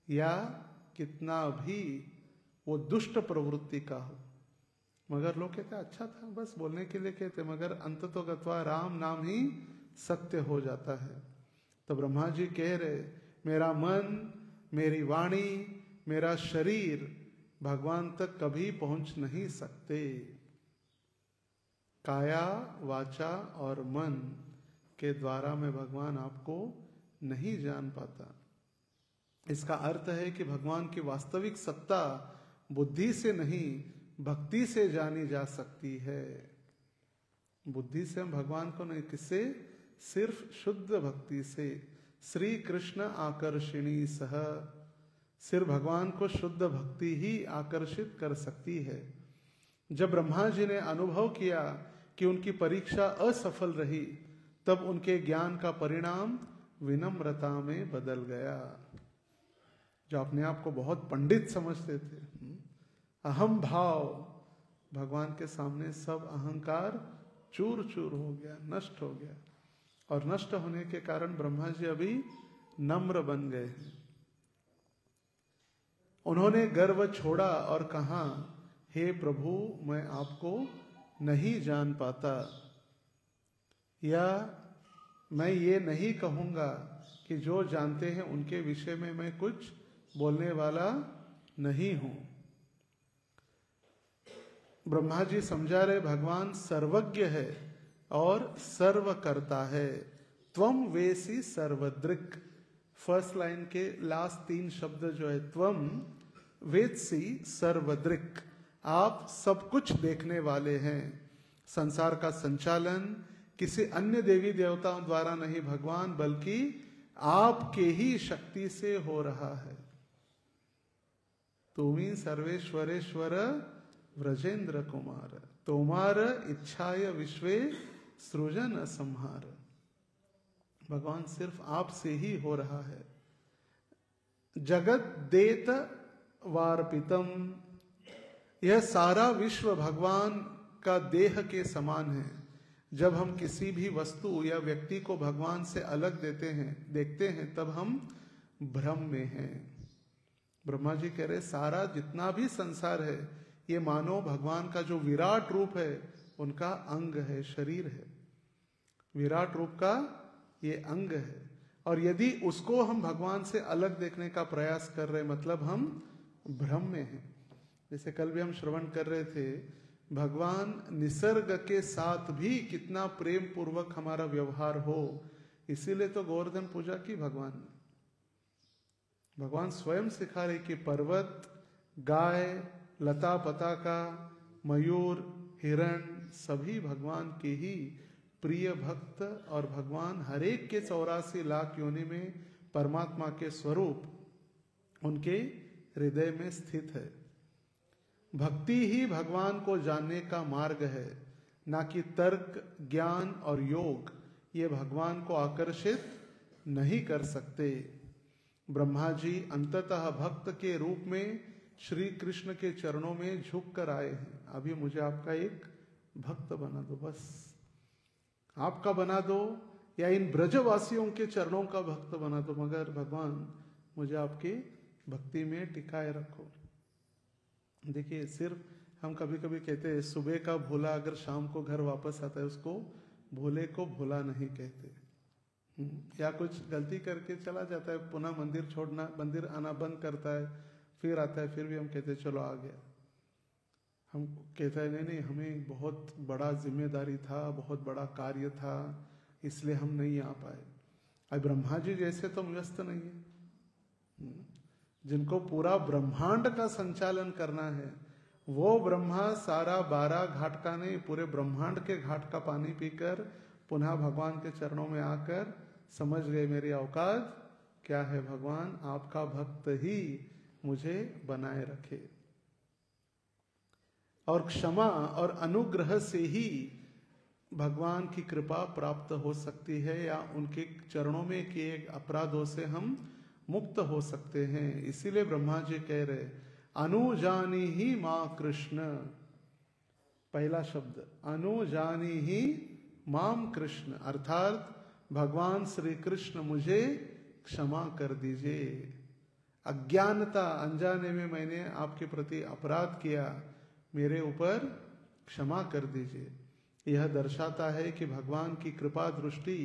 या कितना भी वो दुष्ट प्रवृत्ति का हो। मगर लोग कहते अच्छा था, बस बोलने के लिए कहते, मगर अंततो गत्वा राम नाम ही सत्य हो जाता है। तो ब्रह्मा जी कह रहे मेरा मन, मेरी वाणी, मेरा शरीर भगवान तक कभी पहुंच नहीं सकते। काया, वाचा और मन के द्वारा में भगवान आपको नहीं जान पाता। इसका अर्थ है कि भगवान की वास्तविक सत्ता बुद्धि से नहीं, भक्ति से जानी जा सकती है। बुद्धि से हम भगवान को नहीं, किससे? सिर्फ शुद्ध भक्ति से। श्री कृष्ण आकर्षिणी सह, सिर्फ भगवान को शुद्ध भक्ति ही आकर्षित कर सकती है। जब ब्रह्मा जी ने अनुभव किया कि उनकी परीक्षा असफल रही, तब उनके ज्ञान का परिणाम विनम्रता में बदल गया। जो अपने आप को बहुत पंडित समझते थे, अहम भाव, भगवान के सामने सब अहंकार चूर चूर हो गया, नष्ट हो गया। और नष्ट होने के कारण ब्रह्मा जी अभी नम्र बन गए हैं। उन्होंने गर्व छोड़ा और कहा हे प्रभु मैं आपको नहीं जान पाता, या मैं ये नहीं कहूंगा कि जो जानते हैं उनके विषय में मैं कुछ बोलने वाला नहीं हूं। ब्रह्मा जी समझा रहे भगवान सर्वज्ञ है और सर्वकर्ता है। त्वम वेसी सर्वदृक्, फर्स्ट लाइन के लास्ट 3 शब्द जो है, त्वम वेत्सी सर्वदृक्, आप सब कुछ देखने वाले हैं। संसार का संचालन किसी अन्य देवी देवताओं द्वारा नहीं भगवान, बल्कि आपके ही शक्ति से हो रहा है। तुमी सर्वेश्वरेश्वर व्रजेंद्र कुमार, तोमार इच्छाय विश्वे सृजन संहार। भगवान सिर्फ आप से ही हो रहा है। जगत देत वार्पितम, यह सारा विश्व भगवान का देह के समान है। जब हम किसी भी वस्तु या व्यक्ति को भगवान से अलग देखते हैं तब हम भ्रम में हैं। ब्रह्मा जी कह रहे सारा जितना भी संसार है ये मानो भगवान का जो विराट रूप है उनका अंग है, शरीर है, विराट रूप का ये अंग है। और यदि उसको हम भगवान से अलग देखने का प्रयास कर रहे मतलब हम भ्रम में हैं। जैसे कल भी हम श्रवण कर रहे थे, भगवान निसर्ग के साथ भी कितना प्रेम पूर्वक हमारा व्यवहार हो, इसीलिए तो गोवर्धन पूजा की भगवान ने। भगवान स्वयं सिखा रहे कि पर्वत, गाय, लता पताका, मयूर, हिरण सभी भगवान के ही प्रिय भक्त, और भगवान हर एक के 84 लाख योनि में परमात्मा के स्वरूप उनके हृदय में स्थित है। भक्ति ही भगवान को जानने का मार्ग है, ना कि तर्क, ज्ञान और योग। ये भगवान को आकर्षित नहीं कर सकते। ब्रह्मा जी अंततः भक्त के रूप में श्री कृष्ण के चरणों में झुक कर आए हैं। अभी मुझे आपका एक भक्त बना दो, बस आपका बना दो, या इन ब्रजवासियों के चरणों का भक्त बना दो, मगर भगवान मुझे आपकी भक्ति में टिकाए रखो। देखिए, सिर्फ हम कभी कभी कहते हैं सुबह का भोला अगर शाम को घर वापस आता है, उसको भोले को भोला नहीं कहते। या कुछ गलती करके चला जाता है, पुनः मंदिर आना बंद करता है, फिर आता है, फिर भी हम कहते चलो आ गया। हम कहता है नहीं, हमें बहुत बड़ा जिम्मेदारी था, बहुत बड़ा कार्य था, इसलिए हम नहीं आ पाए। अब ब्रह्मा जी जैसे तो व्यस्त नहीं है, जिनको पूरा ब्रह्मांड का संचालन करना है, वो ब्रह्मा सारा 12 घाट का नहीं, पूरे ब्रह्मांड के घाट का पानी पीकर पुनः भगवान के चरणों में आकर समझ गए मेरी औकात क्या है, भगवान आपका भक्त ही मुझे बनाए रखे। और क्षमा और अनुग्रह से ही भगवान की कृपा प्राप्त हो सकती है, या उनके चरणों में किए अपराधों से हम मुक्त हो सकते हैं। इसीलिए ब्रह्मा जी कह रहे अनुजानी ही मां कृष्ण, पहला शब्द अनुजानी ही माम कृष्ण, अर्थात भगवान श्री कृष्ण मुझे क्षमा कर दीजिए। अज्ञानता, अनजाने में मैंने आपके प्रति अपराध किया, मेरे ऊपर क्षमा कर दीजिए। यह दर्शाता है कि भगवान की कृपा दृष्टि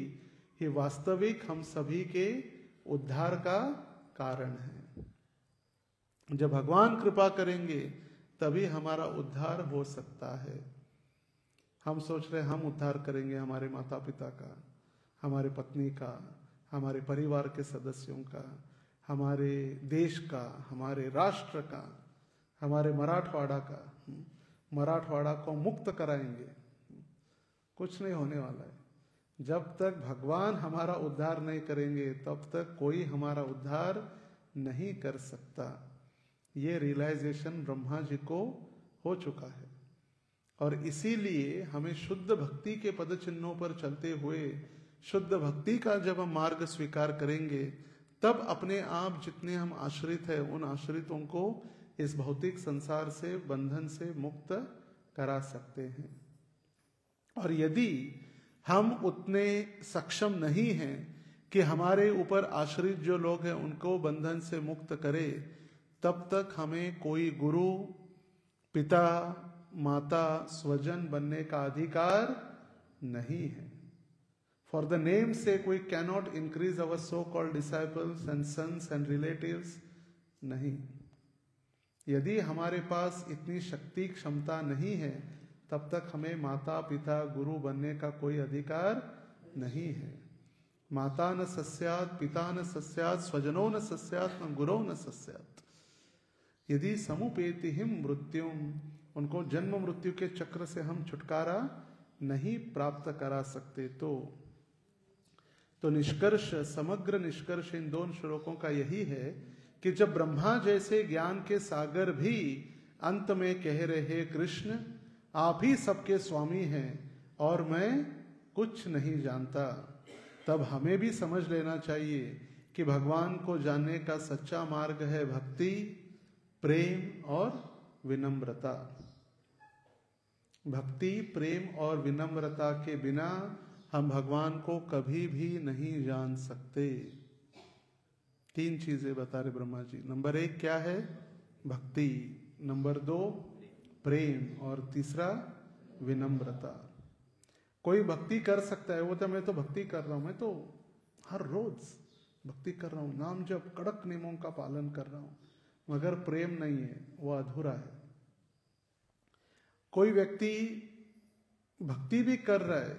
ही वास्तविक हम सभी के उद्धार का कारण है। जब भगवान कृपा करेंगे तभी हमारा उद्धार हो सकता है। हम सोच रहे हम उद्धार करेंगे हमारे माता पिता का, हमारे पत्नी का, हमारे परिवार के सदस्यों का, हमारे देश का, हमारे राष्ट्र का, हमारे मराठवाड़ा का, मराठवाड़ा को मुक्त कराएंगे। कुछ नहीं होने वाला है। जब तक भगवान हमारा उद्धार नहीं करेंगे तब तक कोई हमारा उद्धार नहीं कर सकता। ये रियलाइजेशन ब्रह्मा जी को हो चुका है, और इसीलिए हमें शुद्ध भक्ति के पद चिन्हों पर चलते हुए शुद्ध भक्ति का जब हम मार्ग स्वीकार करेंगे, तब अपने आप जितने हम आश्रित हैं उन आश्रितों को इस भौतिक संसार से, बंधन से मुक्त करा सकते हैं। और यदि हम उतने सक्षम नहीं हैं कि हमारे ऊपर आश्रित जो लोग हैं उनको बंधन से मुक्त करे, तब तक हमें कोई गुरु, पिता, माता, स्वजन बनने का अधिकार नहीं है। For the name sake we cannot increase our so-called disciples and sons and relatives, नहीं। यदि हमारे पास इतनी शक्ति क्षमता नहीं है तब तक हमें माता पिता गुरु बनने का कोई अधिकार नहीं है। माता न सस्यात्, पिता न सस्यात्, स्वजनो न सस्यात्, न गुरो न सस्यात्। यदि समुपेति हिम मृत्युम, उनको जन्म मृत्यु के चक्र से हम छुटकारा नहीं प्राप्त करा सकते। तो निष्कर्ष, समग्र निष्कर्ष इन दोनों श्लोकों का यही है कि जब ब्रह्मा जैसे ज्ञान के सागर भी अंत में कह रहे कृष्ण आप ही सबके स्वामी हैं और मैं कुछ नहीं जानता, तब हमें भी समझ लेना चाहिए कि भगवान को जानने का सच्चा मार्ग है भक्ति, प्रेम और विनम्रता। भक्ति, प्रेम और विनम्रता के बिना हम भगवान को कभी भी नहीं जान सकते। 3 चीजें बता रहे ब्रह्मा जी। नंबर 1 क्या है? भक्ति। नंबर 2 प्रेम, और तीसरा विनम्रता। कोई भक्ति कर सकता है, वो तो मैं तो भक्ति कर रहा हूं, मैं तो हर रोज भक्ति कर रहा हूं, नाम जप, कड़क नियमों का पालन कर रहा हूं, मगर प्रेम नहीं है, वो अधूरा है। कोई व्यक्ति भक्ति भी कर रहा है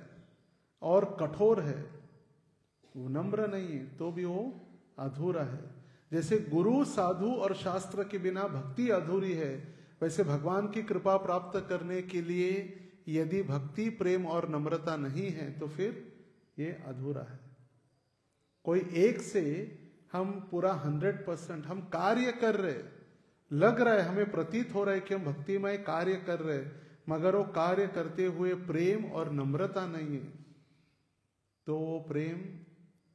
और कठोर है, वो नम्र नहीं है, तो भी वो अधूरा है। जैसे गुरु, साधु और शास्त्र के बिना भक्ति अधूरी है, वैसे भगवान की कृपा प्राप्त करने के लिए यदि भक्ति, प्रेम और नम्रता नहीं है तो फिर ये अधूरा है। कोई एक से हम पूरा 100% हम कार्य कर रहे, लग रहा है, हमें प्रतीत हो रहा है कि हम भक्तिमय कार्य कर रहे, मगर वो कार्य करते हुए प्रेम और नम्रता नहीं है, तो वो प्रेम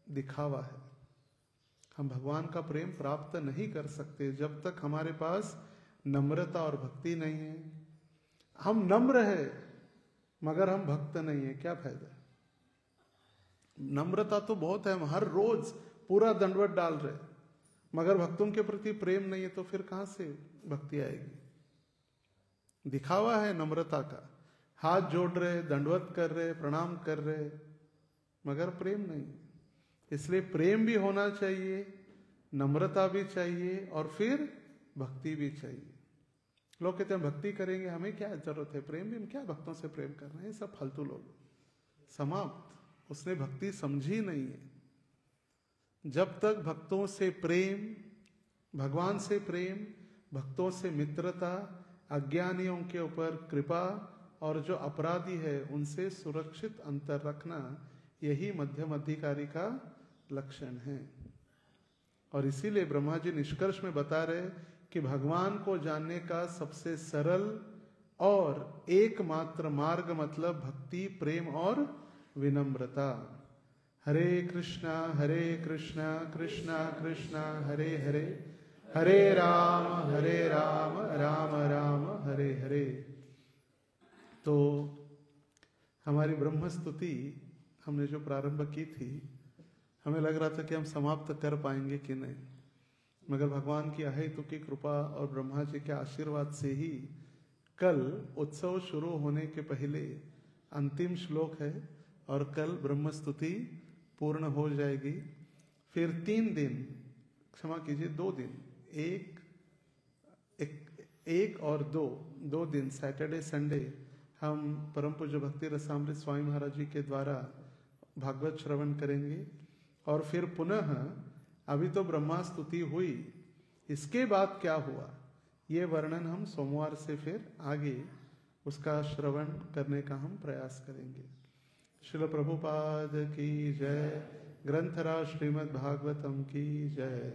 दिखावा है। हम भगवान का प्रेम प्राप्त नहीं कर सकते जब तक हमारे पास नम्रता और भक्ति नहीं है। हम नम्र है मगर हम भक्त नहीं है, क्या फायदा? नम्रता तो बहुत है, हम हर रोज पूरा दंडवत डाल रहे, मगर भक्तों के प्रति प्रेम नहीं है, तो फिर कहां से भक्ति आएगी? दिखावा है नम्रता का, हाथ जोड़ रहे, दंडवत कर रहे, प्रणाम कर रहे, मगर प्रेम नहीं। इसलिए प्रेम भी होना चाहिए, नम्रता भी चाहिए और फिर भक्ति भी चाहिए। लोग कहते हैं भक्ति करेंगे, हमें क्या जरूरत है प्रेम भी, हम क्या भक्तों से प्रेम कर रहे हैं, सब फालतू लोग। समाप्त। उसने भक्ति समझी नहीं है। जब तक भक्तों से प्रेम, भगवान से प्रेम, भक्तों से मित्रता, अज्ञानियों के ऊपर कृपा और जो अपराधी है उनसे सुरक्षित अंतर रखना, यही मध्यम अधिकारी का लक्षण है। और इसीलिए ब्रह्मा जी निष्कर्ष में बता रहे कि भगवान को जानने का सबसे सरल और एकमात्र मार्ग मतलब भक्ति, प्रेम और विनम्रता। हरे कृष्णा कृष्णा कृष्णा हरे हरे, हरे राम राम राम हरे हरे। तो हमारी ब्रह्म स्तुति हमने जो प्रारंभ की थी, हमें लग रहा था कि हम समाप्त कर पाएंगे कि नहीं, मगर भगवान की अहेतुकी कृपा और ब्रह्मा जी के आशीर्वाद से ही कल उत्सव शुरू होने के पहले अंतिम श्लोक है और कल ब्रह्म स्तुति पूर्ण हो जाएगी। फिर 3 दिन, क्षमा कीजिए 2 दिन, एक और 2 दिन, सैटरडे संडे, हम परम पूज्य भक्ति रसामृत स्वामी महाराज जी के द्वारा भागवत श्रवण करेंगे। और फिर पुनः, अभी तो ब्रह्मा स्तुति हुई, इसके बाद क्या हुआ ये वर्णन हम सोमवार से फिर आगे उसका श्रवण करने का हम प्रयास करेंगे। श्रील प्रभुपाद की जय, ग्रंथराज श्रीमद् भागवतम की जय।